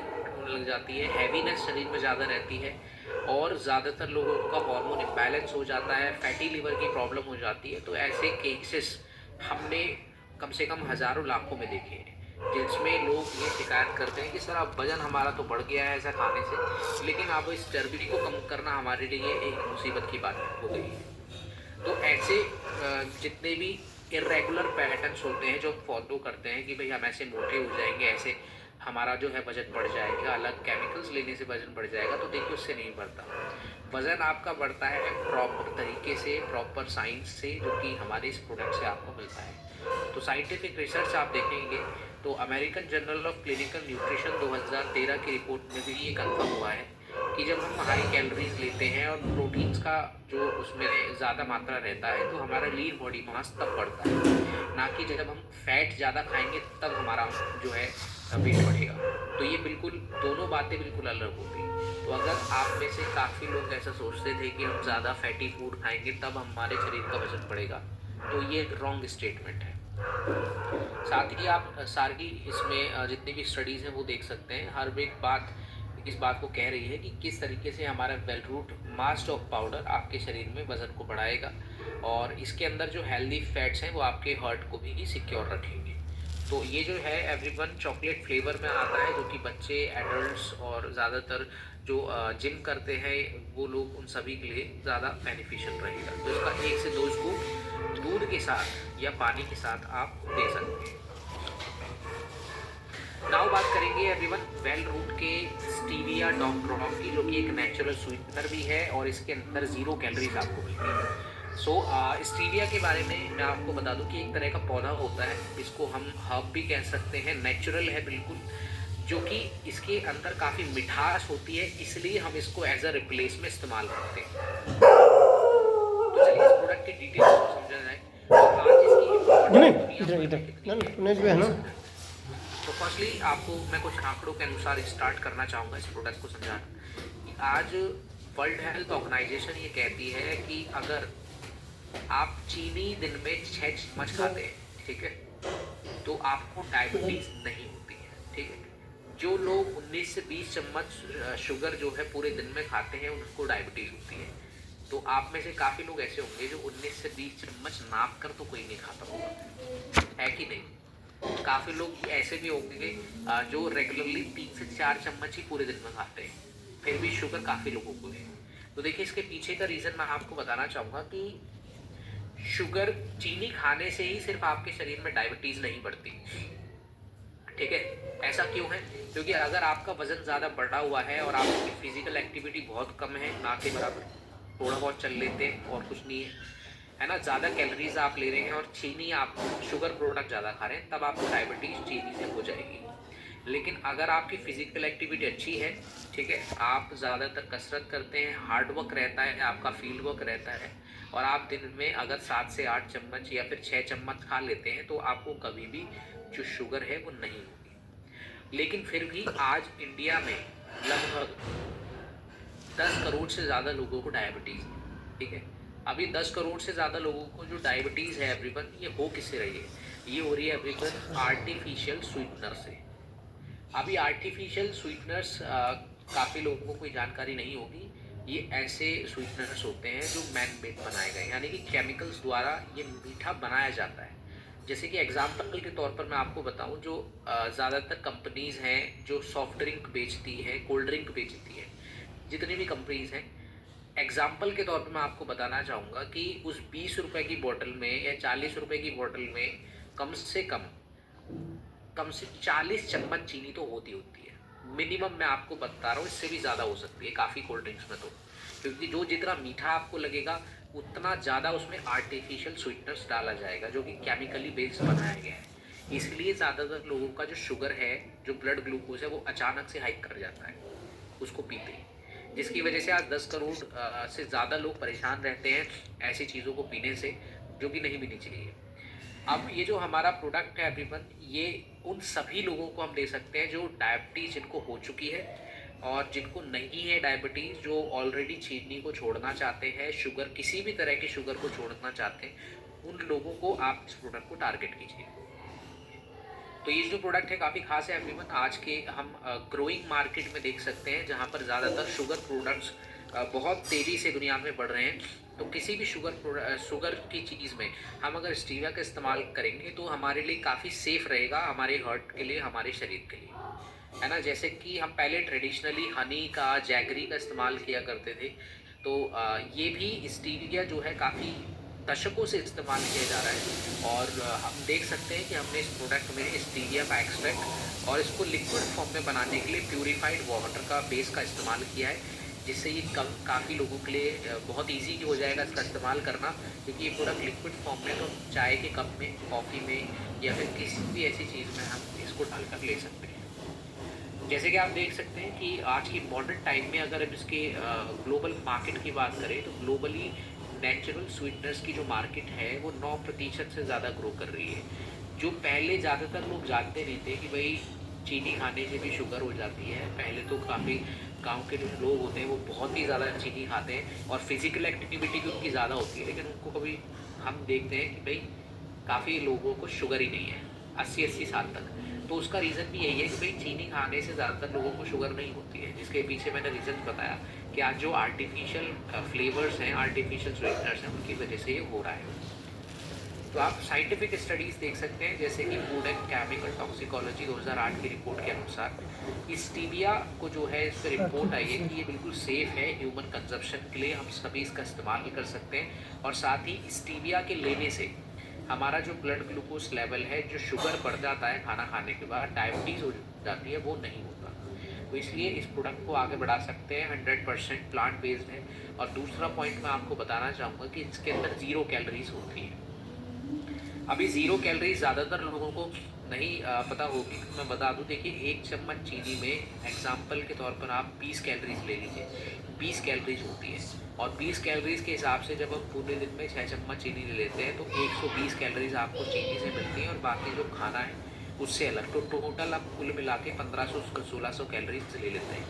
S1: लग जाती है, हैवीनेस शरीर में ज़्यादा रहती है, और ज़्यादातर लोगों का हार्मोन इम्बैलेंस हो जाता है, फैटी लिवर की प्रॉब्लम हो जाती है। तो ऐसे केसेस हमने कम से कम हज़ारों लाखों में देखे हैं, जिसमें लोग ये शिकायत करते हैं कि सर अब वज़न हमारा तो बढ़ गया है ऐसा खाने से, लेकिन अब इस चर्बी को कम करना हमारे लिए एक मुसीबत की बात हो गई है। तो ऐसे जितने भी इर्रेगुलर पैटर्न्स होते हैं जो फॉलो करते हैं कि भाई हम ऐसे मोटे हो जाएंगे, ऐसे हमारा जो है वजन बढ़ जाएगा, अलग केमिकल्स लेने से वजन बढ़ जाएगा, तो देखिए उससे नहीं बढ़ता। वजन आपका बढ़ता है प्रॉपर तरीके से, प्रॉपर साइंस से, जो कि हमारे इस प्रोडक्ट से आपको मिलता है। तो साइंटिफिक रिसर्च आप देखेंगे तो American journal of clinical nutrition 2013 की रिपोर्ट में भी ये कंफर्म हुआ है कि जब हम हाई कैलोरीज लेते हैं और प्रोटीन्स का जो उसमें ज़्यादा मात्रा रहता है, तो हमारा लीन बॉडी मास तब बढ़ता है, ना कि जब हम फैट ज़्यादा खाएंगे तब हमारा जो है वेट बढ़ेगा। तो ये बिल्कुल दोनों बातें बिल्कुल अलग होती हैं। तो अगर आप में से काफ़ी लोग ऐसा सोचते थे कि हम ज़्यादा फैटी फूड खाएंगे तब हमारे शरीर का वजन बढ़ेगा, तो ये रॉन्ग स्टेटमेंट है। साथ ही आप सारी इसमें जितनी भी स्टडीज़ हैं वो देख सकते हैं। हर एक बात इस बात को कह रही है कि किस तरीके से हमारा वेल रूट मास्ट ऑफ पाउडर आपके शरीर में वज़न को बढ़ाएगा, और इसके अंदर जो हेल्दी फैट्स हैं वो आपके हार्ट को भी सिक्योर रखेंगे। तो ये जो है एवरीवन चॉकलेट फ्लेवर में आता है, जो कि बच्चे, एडल्ट्स और ज़्यादातर जो जिम करते हैं वो लोग, उन सभी के लिए ज़्यादा बेनिफिशियल रहेगा। तो इसका 1 से 2 स्कूप दूध के साथ या पानी के साथ आप दे सकते हैं। नाउ बात करेंगे एवरीवन वेल रूट के स्टीविया डॉग ड्रॉप की, जो कि एक नेचुरल स्वीटनर भी है और इसके अंदर 0 कैलोरीज आपको मिलती है। स्टीविया के बारे में मैं आपको बता दूं कि एक तरह का पौधा होता है, इसको हम हर्ब भी कह सकते हैं, नेचुरल है बिल्कुल, जो कि इसके अंदर काफ़ी मिठास होती है, इसलिए हम इसको एज अ रिप्लेस में इस्तेमाल करते हैं। तो चलिए इस प्रोडक्ट की डिटेल्स को समझा जाए। तो आज इसकी इम्पोर्टेंस दुनिया भर में कितनी है समझा। तो फर्स्टली आपको मैं कुछ आंकड़ों के अनुसार स्टार्ट करना चाहूँगा इस प्रोडक्ट को समझाना कि आज वर्ल्ड हेल्थ ऑर्गेनाइजेशन ये कहती है कि अगर आप चीनी दिन में 6 चम्मच खाते हैं, ठीक है, तो आपको डायबिटीज नहीं होती है, ठीक है। जो लोग 19 से 20 चम्मच शुगर जो है पूरे दिन में खाते हैं उनको डायबिटीज होती है। तो आप में से काफ़ी लोग ऐसे होंगे जो 19 से 20 चम्मच नाप कर तो कोई नहीं खाता होगा, है कि नहीं। काफ़ी लोग ऐसे भी होंगे जो रेगुलरली 3 से 4 चम्मच ही पूरे दिन में खाते हैं, फिर भी शुगर काफ़ी लोगों को है। तो देखिए इसके पीछे का रीज़न मैं आपको बताना चाहूँगा कि शुगर, चीनी खाने से ही सिर्फ आपके शरीर में डायबिटीज नहीं बढ़ती, ठीक है। ऐसा क्यों है? क्योंकि अगर आपका वजन ज़्यादा बढ़ा हुआ है और आपकी फिजिकल एक्टिविटी बहुत कम है, ना के बराबर, थोड़ा बहुत चल लेते हैं और कुछ नहीं है ना, ज़्यादा कैलोरीज आप ले रहे हैं और चीनी, आप शुगर प्रोडक्ट ज़्यादा खा रहे हैं, तब आपको डायबिटीज़ चीनी से हो जाएगी। लेकिन अगर आपकी फिजिकल एक्टिविटी अच्छी है, ठीक है, आप ज़्यादातर कसरत करते हैं, हार्ड वर्क रहता है, आपका फील्ड वर्क रहता है, और आप दिन में अगर 7 से 8 चम्मच या फिर 6 चम्मच खा लेते हैं, तो आपको कभी भी जो शुगर है वो नहीं होगी। लेकिन फिर भी आज इंडिया में लगभग 10 करोड़ से ज़्यादा लोगों को डायबिटीज़ है, ठीक है। अभी 10 करोड़ से ज़्यादा लोगों को जो डायबिटीज़ है एवरीवन, ये हो किससे रही है? ये हो रही है एवरीवन आर्टिफिशियल स्वीटनर से। अभी आर्टिफिशियल स्वीटनर्स काफ़ी लोगों को कोई जानकारी नहीं होगी। ये ऐसे स्वीटनर्स होते हैं जो मैन मेड बनाए गए, यानी कि केमिकल्स द्वारा ये मीठा बनाया जाता है। जैसे कि एग्जाम्पल के तौर पर मैं आपको बताऊं, जो ज़्यादातर कंपनीज़ हैं जो सॉफ्ट ड्रिंक बेचती है, कोल्ड ड्रिंक बेचती है, जितनी भी कंपनीज़ हैं, एग्जाम्पल के तौर पर मैं आपको बताना चाहूँगा कि उस 20 रुपए की बोतल में या 40 रुपए की बोतल में कम से कम से 40 चम्मच चीनी तो होती है मिनिमम। मैं आपको बता रहा हूँ, इससे भी ज़्यादा हो सकती है काफ़ी कोल्ड ड्रिंक्स में, तो क्योंकि जो जितना मीठा आपको लगेगा उतना ज़्यादा उसमें आर्टिफिशियल स्वीटनर्स डाला जाएगा, जो कि केमिकली बेस्ड बनाया गया है। इसलिए ज़्यादातर लोगों का जो शुगर है, जो ब्लड ग्लूकोज है, वो अचानक से हाइक कर जाता है उसको पीते ही, जिसकी वजह से आज 10 करोड़ से ज़्यादा लोग परेशान रहते हैं ऐसी चीज़ों को पीने से, जो कि नहीं पीनी चाहिए। अब ये जो हमारा प्रोडक्ट है एवरीवन, ये उन सभी लोगों को हम दे सकते हैं जो डायबिटीज़ जिनको हो चुकी है, और जिनको नहीं है डायबिटीज़, जो ऑलरेडी चीनी को छोड़ना चाहते हैं, शुगर, किसी भी तरह की शुगर को छोड़ना चाहते हैं, उन लोगों को आप इस प्रोडक्ट को टारगेट कीजिए। तो ये जो प्रोडक्ट है काफ़ी खास है एवरीवन। आज के हम ग्रोइंग मार्केट में देख सकते हैं जहाँ पर ज़्यादातर शुगर प्रोडक्ट्स बहुत तेज़ी से दुनिया में बढ़ रहे हैं। तो किसी भी शुगर की चीज़ में हम अगर स्टीविया का इस्तेमाल करेंगे तो हमारे लिए काफ़ी सेफ़ रहेगा, हमारे हार्ट के लिए, हमारे शरीर के लिए, है ना। जैसे कि हम पहले ट्रेडिशनली हनी का, जैगरी का इस्तेमाल किया करते थे, तो ये भी स्टीविया जो है काफ़ी दशकों से इस्तेमाल किया जा रहा है। और हम देख सकते हैं कि हमने इस प्रोडक्ट में स्टीविया का एक्सट्रैक्ट और इसको लिक्विड फॉर्म में बनाने के लिए प्यूरिफाइड वाटर का बेस का इस्तेमाल किया है, जिससे ये काफ़ी लोगों के लिए बहुत ईजी हो जाएगा इसका इस्तेमाल करना, क्योंकि ये प्रोडक्ट लिक्विड फॉर्म में तो चाय के कप में, कॉफ़ी में या फिर किसी भी ऐसी चीज़ में हम इसको डालकर ले सकते हैं। जैसे कि आप देख सकते हैं कि आज की मॉडर्न टाइम में अगर हम इसके ग्लोबल मार्केट की बात करें तो ग्लोबली नेचुरल स्वीटनर्स की जो मार्केट है वो 9% से ज़्यादा ग्रो कर रही है। जो पहले ज़्यादातर लोग जानते नहीं थे कि भाई चीनी खाने से भी शुगर हो जाती है। पहले तो काफ़ी गांव के जो लोग होते हैं वो बहुत ही ज़्यादा चीनी खाते हैं और फिज़िकल एक्टिविटी भी उनकी ज़्यादा होती है, लेकिन उनको कभी हम देखते हैं कि भाई काफ़ी लोगों को शुगर ही नहीं है 80-80 साल तक। तो उसका रीज़न भी यही है कि भाई चीनी खाने से ज़्यादातर लोगों को शुगर नहीं होती है, जिसके पीछे मैंने रीज़न बताया कि आज जो आर्टिफिशियल फ्लेवर्स हैं, आर्टिफिशियल स्वीटनर्स हैं, उनकी वजह से ये हो रहा है। तो आप साइंटिफिक स्टडीज़ देख सकते हैं, जैसे कि फूड एंड केमिकल टॉक्सिकोलॉजी 2008 की रिपोर्ट के अनुसार स्टीविया को जो है इस पर रिपोर्ट आई है कि ये बिल्कुल सेफ़ है ह्यूमन कंजप्शन के लिए, हम सभी इसका इस्तेमाल कर सकते हैं। और साथ ही स्टीविया के लेने से हमारा जो ब्लड ग्लूकोज लेवल है, जो शुगर बढ़ जाता है खाना खाने के बाद, डायबिटीज़ हो जाती है, वो नहीं होता। तो इसलिए इस प्रोडक्ट को आगे बढ़ा सकते हैं। 100% प्लांट बेस्ड है। और दूसरा पॉइंट मैं आपको बताना चाहूँगा कि इसके अंदर 0 कैलोरीज होती है। अभी 0 कैलोरीज ज़्यादातर लोगों को नहीं पता होगी। मैं बता दूं, देखिए 1 चम्मच चीनी में एग्जाम्पल के तौर पर आप 20 कैलोरीज ले लीजिए, 20 कैलोरीज होती है। और 20 कैलोरीज के हिसाब से जब हम पूरे दिन में 6 चम्मच चीनी ले लेते हैं तो 120 कैलोरीज आपको चीनी से मिलती है और बाकी जो खाना है उससे अलग। तो टोटल आप कुल मिला के 1500-1600 कैलोरीज ले लेते हैं।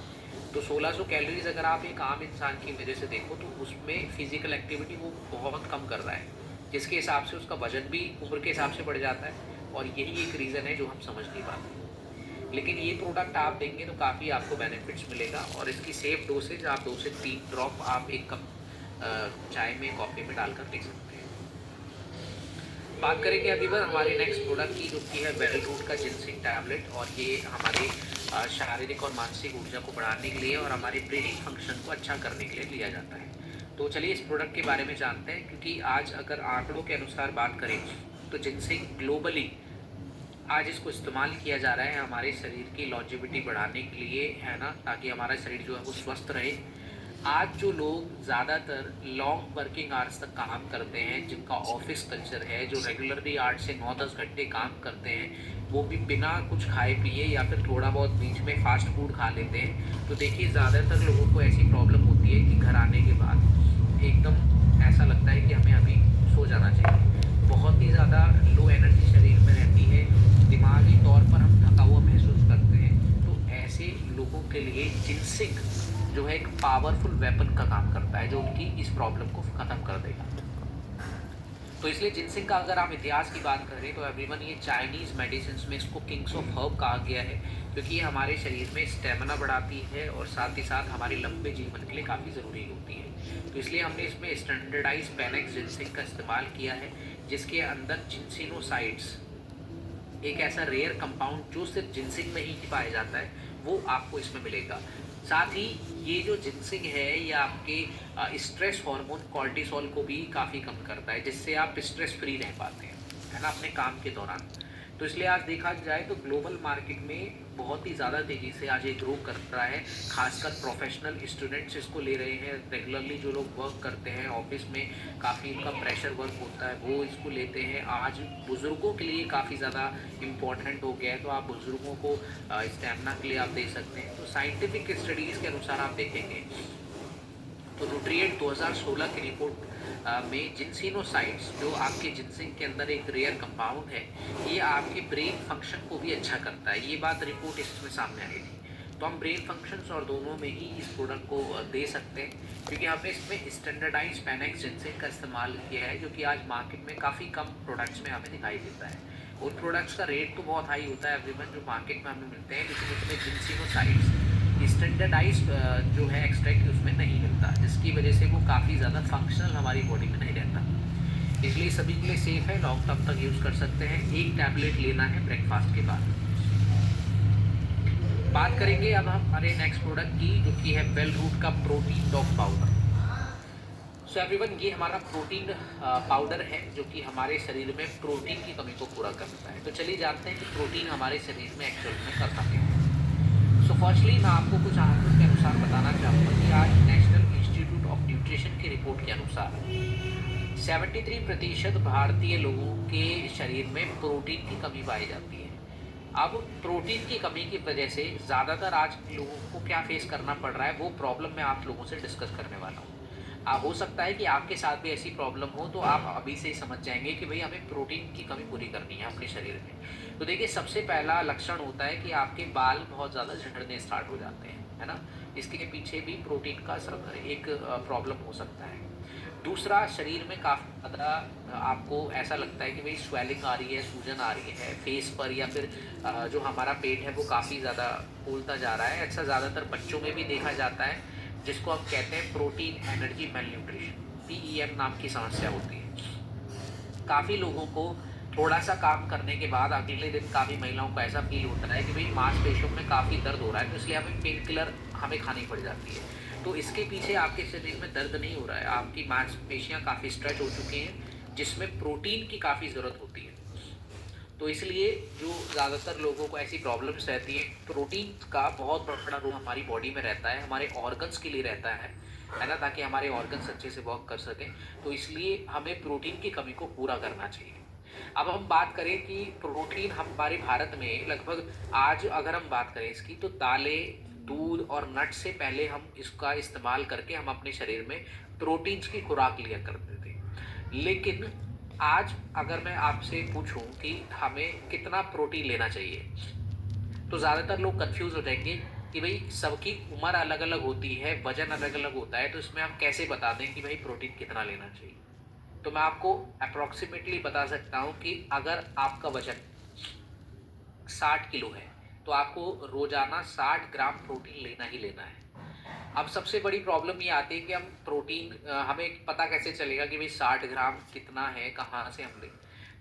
S1: तो 1600 कैलोरीज अगर आप एक आम इंसान की वजह से देखो तो उसमें फिजिकल एक्टिविटी वो बहुत कम कर रहा है, जिसके हिसाब से उसका वजन भी उम्र के हिसाब से बढ़ जाता है। और यही एक रीज़न है जो हम समझ नहीं पाते। लेकिन ये प्रोडक्ट आप देंगे तो काफ़ी आपको बेनिफिट्स मिलेगा। और इसकी सेफ डोसेज आप 2 से 3 ड्रॉप आप एक कप चाय में, कॉफ़ी में डालकर ले सकते हैं। बात करेंगे अभी बस हमारे नेक्स्ट प्रोडक्ट की, जो कि है वेल रूट का जिनसिंग टैबलेट। और ये हमारे शारीरिक और मानसिक ऊर्जा को बढ़ाने के लिए और हमारे ब्रेनिंग फंक्शन को अच्छा करने के लिए लिया जाता है। तो चलिए इस प्रोडक्ट के बारे में जानते हैं, क्योंकि आज अगर आंकड़ों के अनुसार बात करें तो जिनसिंग ग्लोबली आज इसको इस्तेमाल किया जा रहा है हमारे शरीर की लॉन्जेविटी बढ़ाने के लिए, है ना, ताकि हमारा शरीर जो है वो स्वस्थ रहे। आज जो लोग ज़्यादातर लॉन्ग वर्किंग आवर्स तक काम करते हैं, जिनका ऑफिस कल्चर है, जो रेगुलरली 8 से 9-10 घंटे काम करते हैं, वो भी बिना कुछ खाए पिए या फिर थोड़ा बहुत बीच में फास्ट फूड खा लेते हैं। तो देखिए ज़्यादातर लोगों को ऐसी प्रॉब्लम होती है कि घर आने के बाद एकदम ऐसा लगता है कि हमें अभी सो जाना चाहिए। बहुत ही ज़्यादा लो एनर्जी शरीर में रहती है, दिमागी तौर पर हम थका हुआ महसूस करते हैं। तो ऐसे लोगों के लिए जिनसिंग जो है एक पावरफुल वेपन का काम करता है, जो उनकी इस प्रॉब्लम को ख़त्म कर देगा। तो इसलिए जिनसिंग का अगर आप इतिहास की बात करें तो एवरीवन, ये चाइनीज़ मेडिसिन में इसको किंग्स ऑफ हर्ब कहा गया है, क्योंकि ये हमारे शरीर में स्टेमिना बढ़ाती है और साथ ही साथ हमारे लंबे जीवन के लिए काफ़ी ज़रूरी होती है। तो इसलिए हमने इसमें स्टैंडर्डाइज पेनेक्स जिनसिंग का इस्तेमाल किया है, जिसके अंदर जिनसिनोसाइड्स, एक ऐसा रेयर कंपाउंड जो सिर्फ जिनसिंग में ही पाया जाता है, वो आपको इसमें मिलेगा। साथ ही ये जो जिनसिंग है ये आपके स्ट्रेस हार्मोन कॉर्टिसोल को भी काफ़ी कम करता है, जिससे आप स्ट्रेस फ्री रह पाते हैं, है ना, अपने काम के दौरान। तो इसलिए आज देखा जाए तो ग्लोबल मार्केट में बहुत ही ज़्यादा तेज़ी से आज ये ग्रो कर रहा है। खासकर प्रोफेशनल स्टूडेंट्स इसको ले रहे हैं, रेगुलरली जो लोग वर्क करते हैं ऑफिस में, काफ़ी उनका प्रेशर वर्क होता है, वो इसको लेते हैं। आज बुज़ुर्गों के लिए काफ़ी ज़्यादा इम्पॉर्टेंट हो गया है, तो आप बुज़ुर्गों को स्टेमिना के लिए आप दे सकते हैं। तो साइंटिफिक स्टडीज़ के अनुसार आप देखेंगे तो न्यूट्रिएंट 2016 की रिपोर्ट में जिनसिनोसाइड्स, जो आपके जिनसिंग के अंदर एक रेयर कंपाउंड है, ये आपके ब्रेन फंक्शन को भी अच्छा करता है। ये बात रिपोर्ट इसमें सामने आई थी। तो हम ब्रेन फंक्शंस और दोनों में ही इस प्रोडक्ट को दे सकते हैं, क्योंकि हमने इसमें स्टैंडर्डाइज पेनेक्स जिनसिंग का इस्तेमाल किया है, जो कि आज मार्केट में काफ़ी कम प्रोडक्ट्स में हमें दिखाई देता है। उन प्रोडक्ट्स का रेट तो बहुत हाई होता है एवरीवन, जो मार्केट में हमें मिलते हैं, लेकिन उसमें जिनसिनोसाइड्स स्टैंडर्डाइज जो है एक्सट्रैक्ट उसमें नहीं मिलता, जिसकी वजह से वो काफ़ी ज़्यादा फंक्शनल हमारी बॉडी में नहीं रहता। इसलिए सभी के लिए सेफ़ है, लॉन्ग टर्म तक यूज़ कर सकते हैं। एक टैबलेट लेना है ब्रेकफास्ट के बाद। बात करेंगे अब हम हमारे नेक्स्ट प्रोडक्ट की, जो कि है वेल रूट का protein dog powder. So everyone, ये हमारा प्रोटीन पाउडर है जो कि हमारे शरीर में प्रोटीन की कमी को पूरा करता है। तो चलिए जानते हैं कि प्रोटीन हमारे शरीर में एक्चुअल में करता क्या है। सो फर्स्टली मैं आपको कुछ आंकड़ों के अनुसार बताना चाहूँगा कि आज नेशनल इंस्टीट्यूट ऑफ न्यूट्रिशन की रिपोर्ट के अनुसार 73% भारतीय लोगों के शरीर में प्रोटीन की कमी पाई जाती है। अब प्रोटीन की कमी की वजह से ज़्यादातर आज लोगों को क्या फेस करना पड़ रहा है, वो प्रॉब्लम मैं आप लोगों से डिस्कस करने वाला हूँ। हो सकता है कि आपके साथ भी ऐसी प्रॉब्लम हो, तो आप अभी से ही समझ जाएंगे कि भाई हमें प्रोटीन की कमी पूरी करनी है अपने शरीर में। तो देखिए, सबसे पहला लक्षण होता है कि आपके बाल बहुत ज़्यादा झड़ने स्टार्ट हो जाते हैं, है ना। इसके पीछे भी प्रोटीन का एक प्रॉब्लम हो सकता है। दूसरा, शरीर में काफ़ी ज़्यादा आपको ऐसा लगता है कि भाई स्वेलिंग आ रही है, सूजन आ रही है फेस पर, या फिर जो हमारा पेट है वो काफ़ी ज़्यादा फूलता जा रहा है। अच्छा, ज़्यादातर बच्चों में भी देखा जाता है, जिसको हम कहते हैं protein energy mail nutrition, PEM नाम की समस्या होती है। काफ़ी लोगों को थोड़ा सा काम करने के बाद अगले दिन काफ़ी महिलाओं को ऐसा फील होता है कि भाई मांसपेशियों में काफ़ी दर्द हो रहा है, तो इसलिए हमें पेन किलर हमें खानी पड़ जाती है। तो इसके पीछे आपके शरीर में दर्द नहीं हो रहा है, आपकी मांसपेशियाँ काफ़ी स्ट्रेच हो चुकी हैं, जिसमें प्रोटीन की काफ़ी ज़रूरत होती है। तो इसलिए जो ज़्यादातर लोगों को ऐसी प्रॉब्लम्स रहती हैं, प्रोटीन का बहुत बड़ा रोल हमारी बॉडी में रहता है, हमारे ऑर्गन्स के लिए रहता है ना, ताकि हमारे ऑर्गन्स अच्छे से वर्क कर सकें। तो इसलिए हमें प्रोटीन की कमी को पूरा करना चाहिए। अब हम बात करें कि प्रोटीन हमारे भारत में लगभग, आज अगर हम बात करें इसकी, तो दालें, दूध और नट से पहले हम इसका इस्तेमाल करके हम अपने शरीर में प्रोटीन्स की खुराक लिया करते थे। लेकिन आज अगर मैं आपसे पूछूं कि हमें कितना प्रोटीन लेना चाहिए, तो ज़्यादातर लोग कंफ्यूज हो जाएंगे कि भाई सबकी उम्र अलग अलग होती है, वजन अलग अलग होता है, तो इसमें हम कैसे बता दें कि भाई प्रोटीन कितना लेना चाहिए। तो मैं आपको अप्रॉक्सीमेटली बता सकता हूं कि अगर आपका वजन 60 किलो है, तो आपको रोजाना 60 ग्राम प्रोटीन लेना ही लेना है। अब सबसे बड़ी प्रॉब्लम ये आती है कि हम प्रोटीन, हमें पता कैसे चलेगा कि भाई 60 ग्राम कितना है, कहाँ से हम लें।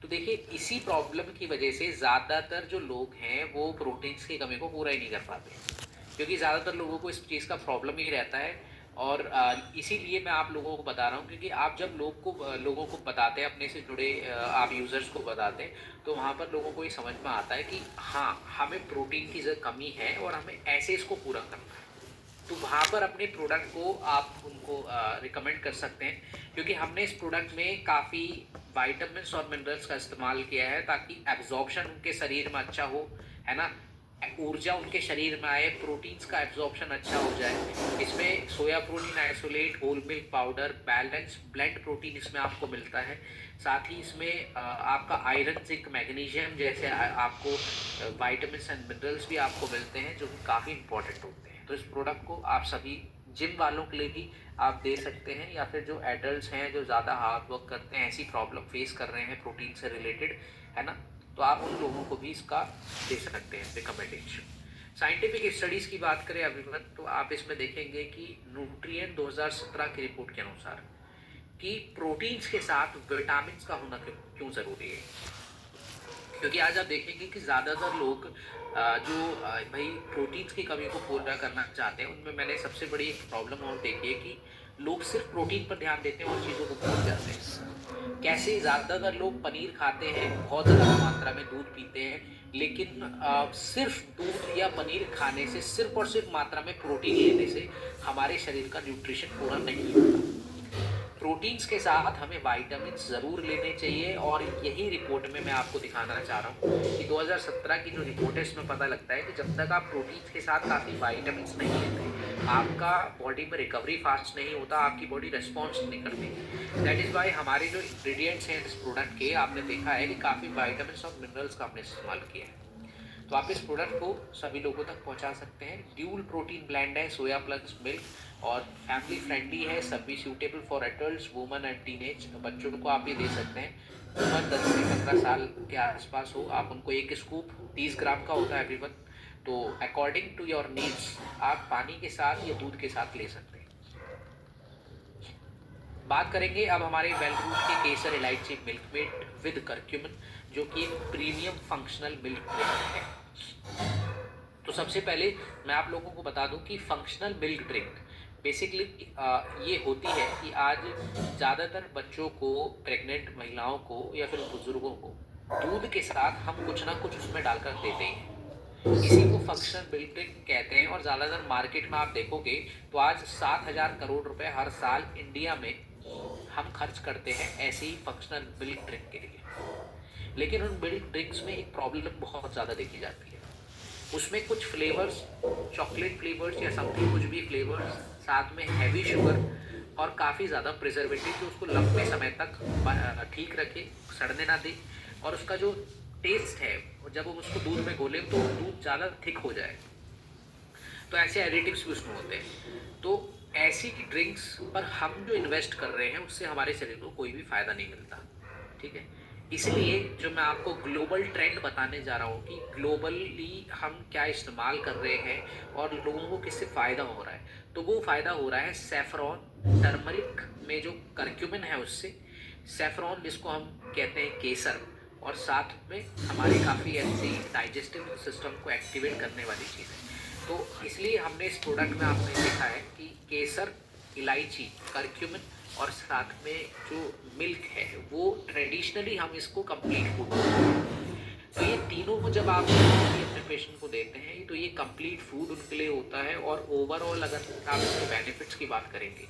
S1: तो देखिए, इसी प्रॉब्लम की वजह से ज़्यादातर जो लोग हैं वो प्रोटीन्स की कमी को पूरा ही नहीं कर पाते, क्योंकि ज़्यादातर लोगों को इस चीज़ का प्रॉब्लम ही रहता है। और इसीलिए मैं आप लोगों को बता रहा हूँ, क्योंकि आप जब लोगों को बताते हैं, अपने से जुड़े आप यूज़र्स को बताते हैं, तो वहाँ पर लोगों को ये समझ में आता है कि हाँ, हमें प्रोटीन की कमी है और हमें ऐसे इसको पूरा करना है। तो वहाँ पर अपने प्रोडक्ट को आप उनको रिकमेंड कर सकते हैं, क्योंकि हमने इस प्रोडक्ट में काफ़ी वाइटामिन्स और मिनरल्स का इस्तेमाल किया है, ताकि एब्जॉर्प्शन उनके शरीर में अच्छा हो, है ना, ऊर्जा उनके शरीर में आए, प्रोटीन्स का एब्जॉर्प्शन अच्छा हो जाए। इसमें soya protein isolate, whole milk powder, balance blend protein इसमें आपको मिलता है। साथ ही इसमें आपका आयरन, जिंक, मैग्नीशियम जैसे आपको वाइटामिन्स एंड मिनरल्स भी आपको मिलते हैं, जो कि काफ़ी इंपॉर्टेंट होते हैं। तो इस प्रोडक्ट को आप सभी जिम वालों के लिए भी आप दे सकते हैं, या फिर जो एडल्ट्स हैं जो ज़्यादा हार्ड वर्क करते हैं, ऐसी प्रॉब्लम फेस कर रहे हैं प्रोटीन से रिलेटेड, है ना, तो आप उन लोगों को भी इसका दे सकते हैं रिकमेंडेशन। साइंटिफिक स्टडीज़ की बात करें अभिमत, तो आप इसमें देखेंगे कि न्यूट्रिएंट 2017 की रिपोर्ट के अनुसार कि प्रोटीन्स के साथ विटामिन का होना क्यों ज़रूरी है। क्योंकि आज आप देखेंगे कि ज़्यादातर लोग जो भाई प्रोटीन्स की कमी को पूरा करना चाहते हैं, उनमें मैंने सबसे बड़ी एक प्रॉब्लम और देखी है कि लोग सिर्फ प्रोटीन पर ध्यान देते हैं और चीज़ों को भूल जाते हैं। कैसे ज़्यादातर लोग पनीर खाते हैं, बहुत ज़्यादा मात्रा में दूध पीते हैं, लेकिन सिर्फ दूध या पनीर खाने से, सिर्फ और सिर्फ मात्रा में प्रोटीन लेने से हमारे शरीर का न्यूट्रिशन पूरा नहीं होता। प्रोटीन्स के साथ हमें वाइटामिन ज़रूर लेने चाहिए, और यही रिपोर्ट में मैं आपको दिखाना चाह रहा हूँ कि 2017 की जो रिपोर्ट है, इसमें पता लगता है कि जब तक आप प्रोटीन्स के साथ काफ़ी वाइटामिन नहीं लेते, आपका बॉडी में रिकवरी फास्ट नहीं होता, आपकी बॉडी रिस्पॉन्स नहीं करती। दैट इज़ वाई हमारे जो इंग्रेडिएंट्स हैं इस प्रोडक्ट के, आपने देखा है कि काफ़ी वाइटामिन और मिनरल्स का हमने इस्तेमाल किया है। तो आप इस प्रोडक्ट को सभी लोगों तक पहुंचा सकते हैं। ड्यूल प्रोटीन ब्लेंड है, सोया प्लस मिल्क, और फैमिली फ्रेंडली है, सभी suitable for adults, women and teenage. बच्चों को आप ये दे सकते हैं, उम्र 10 से 15 साल के आसपास हो, आप उनको एक स्कूप 30 ग्राम का होता है एवरीवन। तो अकॉर्डिंग टू योर नीड्स आप पानी के साथ या दूध के साथ ले सकते हैं। बात करेंगे अब हमारे वेलरूट के केसर इलायची मिल्कमेट विद करक्यूमिन, जो कि एक प्रीमियम फंक्शनल मिल्क ड्रिंक है। तो सबसे पहले मैं आप लोगों को बता दूं कि फंक्शनल मिल्क ड्रिंक बेसिकली ये होती है कि आज ज़्यादातर बच्चों को, प्रेग्नेंट महिलाओं को या फिर बुजुर्गों को दूध के साथ हम कुछ ना कुछ उसमें डालकर देते ही हैं। इसी को फंक्शनल बिल्डिंग कहते हैं। और ज़्यादातर मार्केट में आप देखोगे तो आज 7,000 करोड़ रुपए हर साल इंडिया में हम खर्च करते हैं ऐसी ही फंक्शनल मिल्क ड्रिंक के लिए। लेकिन उन मिल्क ड्रिंक्स में एक प्रॉब्लम बहुत ज़्यादा देखी जाती है। उसमें कुछ फ्लेवर्स, चॉकलेट फ्लेवर्स या समथिंग कुछ भी फ्लेवर्स, साथ में हैवी शुगर और काफ़ी ज़्यादा प्रिजर्वेटिव जो उसको लंबे समय तक ठीक रखे, सड़ने ना दे। और उसका जो टेस्ट है, जब हम उसको दूध में घोलें तो दूध ज़्यादा थिक हो जाए, तो ऐसे एडिटिव्स भी उसमें होते हैं। तो ऐसी ड्रिंक्स पर हम जो इन्वेस्ट कर रहे हैं उससे हमारे शरीर को कोई भी फ़ायदा नहीं मिलता। ठीक है, इसलिए जो मैं आपको ग्लोबल ट्रेंड बताने जा रहा हूँ कि ग्लोबली हम क्या इस्तेमाल कर रहे हैं और लोगों को किससे फ़ायदा हो रहा है, तो वो फ़ायदा हो रहा है सेफ्रॉन, टर्मरिक में जो करक्यूमिन है उससे, सेफ्रॉन जिसको हम कहते हैं केसर, और साथ में हमारे काफ़ी ऐसी डाइजेस्टिव सिस्टम को एक्टिवेट करने वाली चीज़ है। तो इसलिए हमने इस प्रोडक्ट में आपने देखा है कि केसर, इलायची, करक्यूमिन और साथ में जो मिल्क है वो ट्रेडिशनली हम इसको कंप्लीट फूड बोलते हैं। तो ये तीनों जब आप अपने पेशेंट को देते हैं तो ये कंप्लीट फूड उनके लिए होता है। और ओवरऑल अगर आप इसके बेनिफिट्स की बात करेंगे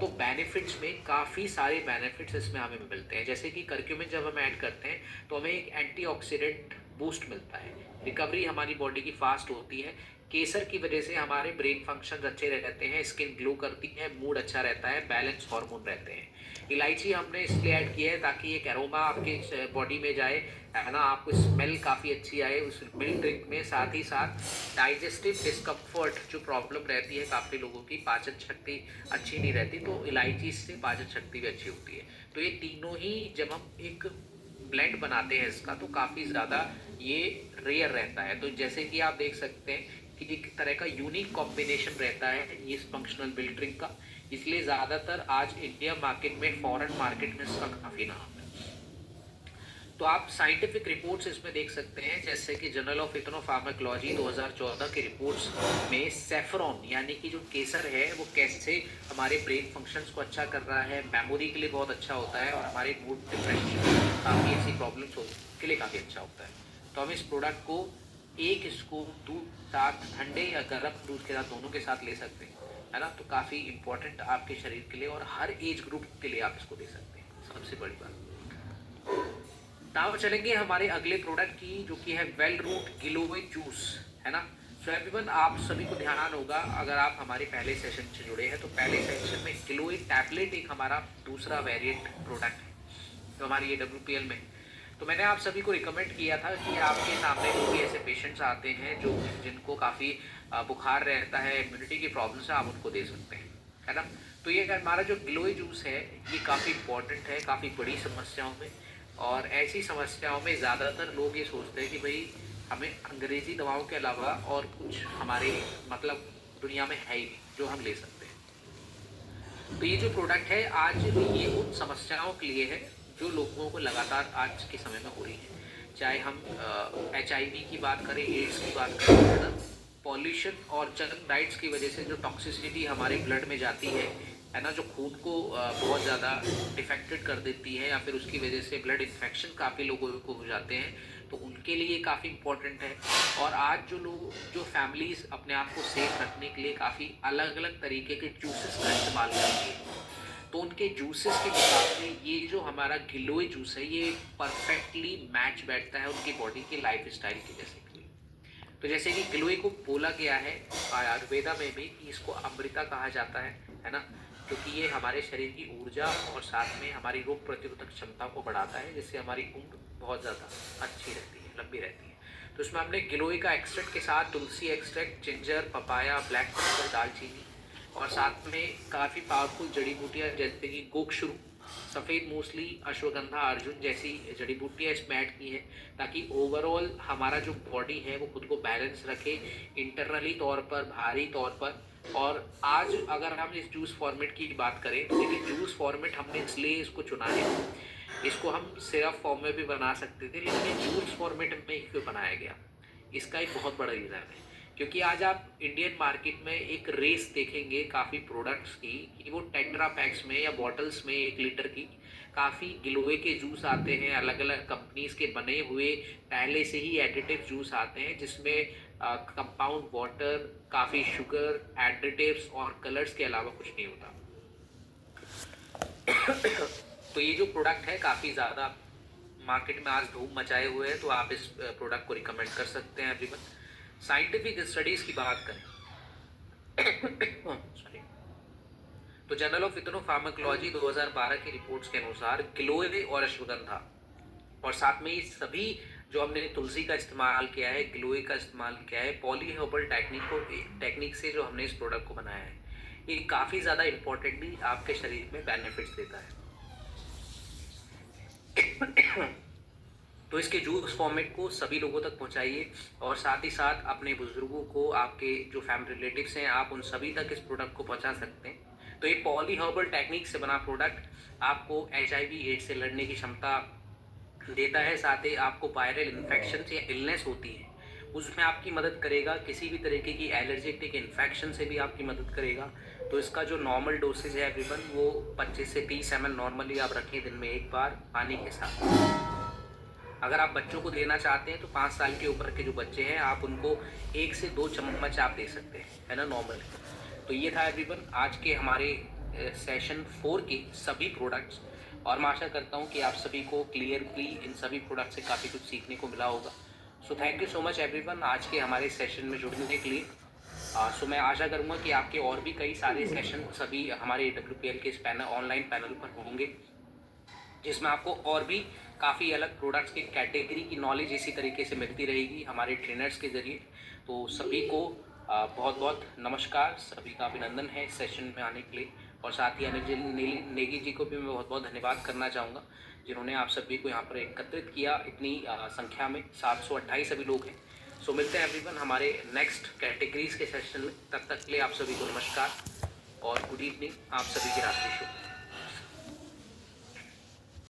S1: तो बेनिफिट्स में काफ़ी सारे बेनिफिट्स इसमें हमें मिलते हैं। जैसे कि करक्यूमिन जब हम ऐड करते हैं तो हमें एक एंटीऑक्सीडेंट बूस्ट मिलता है, रिकवरी हमारी बॉडी की फास्ट होती है। केसर की वजह से हमारे ब्रेन फंक्शन अच्छे रहते हैं, स्किन ग्लो करती है, मूड अच्छा रहता है, बैलेंस हार्मोन रहते हैं। इलायची हमने इसलिए ऐड किया है ताकि एक एरोमा आपके बॉडी में जाए, है ना, आपको स्मेल काफ़ी अच्छी आए उस मिल्क ड्रिंक में। साथ ही साथ डाइजेस्टिव डिस्कम्फर्ट जो प्रॉब्लम रहती है काफ़ी लोगों की, पाचन शक्ति अच्छी नहीं रहती, तो इलायची से पाचन शक्ति भी अच्छी होती है। तो ये तीनों ही जब हम एक ब्लेंड बनाते हैं इसका तो काफ़ी ज़्यादा ये रेयर रहता है। तो जैसे कि आप देख सकते हैं कि एक तरह का यूनिक कॉम्बिनेशन रहता है इस फंक्शनल मिल्क ड्रिंक का, इसलिए ज़्यादातर आज इंडिया मार्केट में, फॉरेन मार्केट में इसका काफ़ी नाम है। तो आप साइंटिफिक रिपोर्ट्स इसमें देख सकते हैं, जैसे कि जर्नल ऑफ इथनोफार्माकोलॉजी 2014 की रिपोर्ट्स में सेफ्रॉन यानी कि जो केसर है वो कैसे हमारे ब्रेन फंक्शंस को अच्छा कर रहा है, मेमोरी के लिए बहुत अच्छा होता है और हमारे मूड, डिप्रेशन, काफ़ी ऐसी प्रॉब्लम्स के लिए काफ़ी अच्छा होता है। तो हम इस प्रोडक्ट को एक स्कूप दूध साथ, ठंडे या गर्म दूध के साथ, दोनों के साथ ले सकते हैं, है ना। तो काफ़ी इंपॉर्टेंट आपके शरीर के लिए और हर एज ग्रुप के लिए आप इसको दे सकते हैं, सबसे बड़ी बात। नाउ चलेंगे हमारे अगले प्रोडक्ट की, जो कि है वेल रूट गिलोय जूस, है ना। सो एवरीवन, आप सभी को ध्यान होगा अगर आप हमारे पहले सेशन से जुड़े हैं तो पहले सेशन में गिलोय टैबलेट एक हमारा दूसरा वेरिएंट प्रोडक्ट है तो हमारी ये WPL में। तो मैंने आप सभी को रिकमेंड किया था कि आपके सामने जो भी ऐसे पेशेंट्स आते हैं जो जिनको काफ़ी बुखार रहता है, इम्यूनिटी की प्रॉब्लम से, आप उनको दे सकते हैं, है ना। तो ये हमारा जो गिलोय जूस है ये काफ़ी इंपॉर्टेंट है काफ़ी बड़ी समस्याओं में। और ऐसी समस्याओं में ज़्यादातर लोग ये सोचते हैं कि भाई हमें अंग्रेज़ी दवाओं के अलावा और कुछ हमारे मतलब दुनिया में है ही नहीं जो हम ले सकते हैं। तो ये जो प्रोडक्ट है आज ये उन समस्याओं के लिए है जो लोगों को लगातार आज के समय में हो रही है। चाहे हम HIV की बात करें, एड्स की बात करें, है ना, पॉल्यूशन और जंक डाइट्स की वजह से जो टॉक्सिसिटी हमारे ब्लड में जाती है ना, जो खून को बहुत ज़्यादा डिफेक्टेड कर देती है या फिर उसकी वजह से ब्लड इन्फेक्शन काफ़ी लोगों को हो जाते हैं, तो उनके लिए काफ़ी इम्पोर्टेंट है। और आज जो लोग, जो फैमिलीज़ अपने आप को सेफ रखने के लिए काफ़ी अलग अलग तरीके के जूसेस का इस्तेमाल करती है, तो उनके जूसेस के मुकाबले ये जो हमारा गिलोय जूस है ये परफेक्टली मैच बैठता है उनकी बॉडी के लाइफ स्टाइल के जैसे के लिए। तो जैसे कि गिलोय को बोला गया है आयुर्वेदा में भी कि इसको अमृता कहा जाता है ना, क्योंकि ये हमारे शरीर की ऊर्जा और साथ में हमारी रोग प्रतिरोधक क्षमता को बढ़ाता है, जिससे हमारी उम्र बहुत ज़्यादा अच्छी रहती है, लंबी रहती है। तो इसमें हमने गिलोय का एक्सट्रैक्ट के साथ तुलसी extract, ginger, papaya, black pepper, दालचीनी और साथ में काफ़ी पावरफुल जड़ी बूटियाँ जैसे कि गोक्षुरू, सफ़ेद मूसली, अश्वगंधा, अर्जुन जैसी जड़ी बूटियाँ इसमें ऐड की हैं, ताकि ओवरऑल हमारा जो बॉडी है वो खुद को बैलेंस रखे इंटरनली तौर पर, बाहरी तौर पर। और आज अगर हम इस जूस फॉर्मेट की बात करें तो देखिए, जूस फॉर्मेट हमने इसलिए इसको चुना है, इसको हम सिरप फॉर्म में भी बना सकते थे लेकिन ये जूस फॉर्मेट में ही क्यों बनाया गया, इसका एक बहुत बड़ा रीज़न है क्योंकि आज आप इंडियन मार्केट में एक रेस देखेंगे काफ़ी प्रोडक्ट्स की कि वो टेट्रा पैक्स में या बॉटल्स में 1 लीटर की काफ़ी गिलोय के जूस आते हैं, अलग अलग कंपनीज के बने हुए पहले से ही एडिटिव जूस आते हैं जिसमें कंपाउंड वाटर, काफ़ी शुगर, एडिटिव्स और कलर्स के अलावा कुछ नहीं होता। तो ये जो प्रोडक्ट है काफ़ी ज़्यादा मार्केट में आज धूम मचाए हुए हैं, तो आप इस प्रोडक्ट को रिकमेंड कर सकते हैं एवरीवन। साइंटिफिक स्टडीज़ की बात करें सॉरी, तो जर्नल ऑफ इथनोफार्माकोलॉजी 2012 की रिपोर्ट्स के अनुसार गिलोय और अश्वगंधा और साथ में ये सभी जो हमने तुलसी का इस्तेमाल किया है, गिलोय का इस्तेमाल किया है, पॉलीहर्बल टेक्निक से जो हमने इस प्रोडक्ट को बनाया है, ये काफ़ी ज़्यादा इंपॉर्टेंटली आपके शरीर में बेनिफिट्स देता है। तो इसके जूस फॉर्मेट को सभी लोगों तक पहुंचाइए और साथ ही साथ अपने बुजुर्गों को, आपके जो फैमिली रिलेटिव्स हैं, आप उन सभी तक इस प्रोडक्ट को पहुंचा सकते हैं। तो ये पॉलीहर्बल टेक्निक से बना प्रोडक्ट आपको HIV एड्स से लड़ने की क्षमता देता है, साथ ही आपको वायरल इन्फेक्शन या इलनेस होती है उसमें आपकी मदद करेगा, किसी भी तरीके की एलर्जेटिक इन्फेक्शन से भी आपकी मदद करेगा। तो इसका जो नॉर्मल डोसेज है एवरीवन वो 25 से 30 ml नॉर्मली आप रखें दिन में 1 बार पानी के साथ। अगर आप बच्चों को देना चाहते हैं तो 5 साल के ऊपर के जो बच्चे हैं आप उनको 1 से 2 चम्मच आप दे सकते हैं, है ना, नॉर्मल। तो ये था एवरीवन आज के हमारे सेशन 4 के सभी प्रोडक्ट्स, और मैं आशा करता हूँ कि आप सभी को क्लियरली इन सभी प्रोडक्ट से काफ़ी कुछ सीखने को मिला होगा। So thank you so much everyone आज के हमारे सेशन में जुड़ने के लिए। सो मैं आशा करूँगा कि आपके और भी कई सारे सेशन सभी हमारे WPL के इस ऑनलाइन पैनल पर होंगे, जिसमें आपको और भी काफ़ी अलग प्रोडक्ट्स की कैटेगरी की नॉलेज इसी तरीके से मिलती रहेगी हमारे ट्रेनर्स के ज़रिए। तो सभी को बहुत बहुत नमस्कार, सभी का अभिनंदन है इस सेशन में आने के लिए, और साथ ही अनिल नेगी जी को भी मैं बहुत बहुत धन्यवाद करना चाहूँगा जिन्होंने आप सभी को यहाँ पर एकत्रित किया इतनी संख्या में। 728 सभी लोग हैं। सो मिलते हैं एवरीवन हमारे नेक्स्ट कैटेगरीज के सेशन में। तब तक के लिए आप सभी को नमस्कार और गुड इवनिंग, आप सभी की रात्रि शुभ।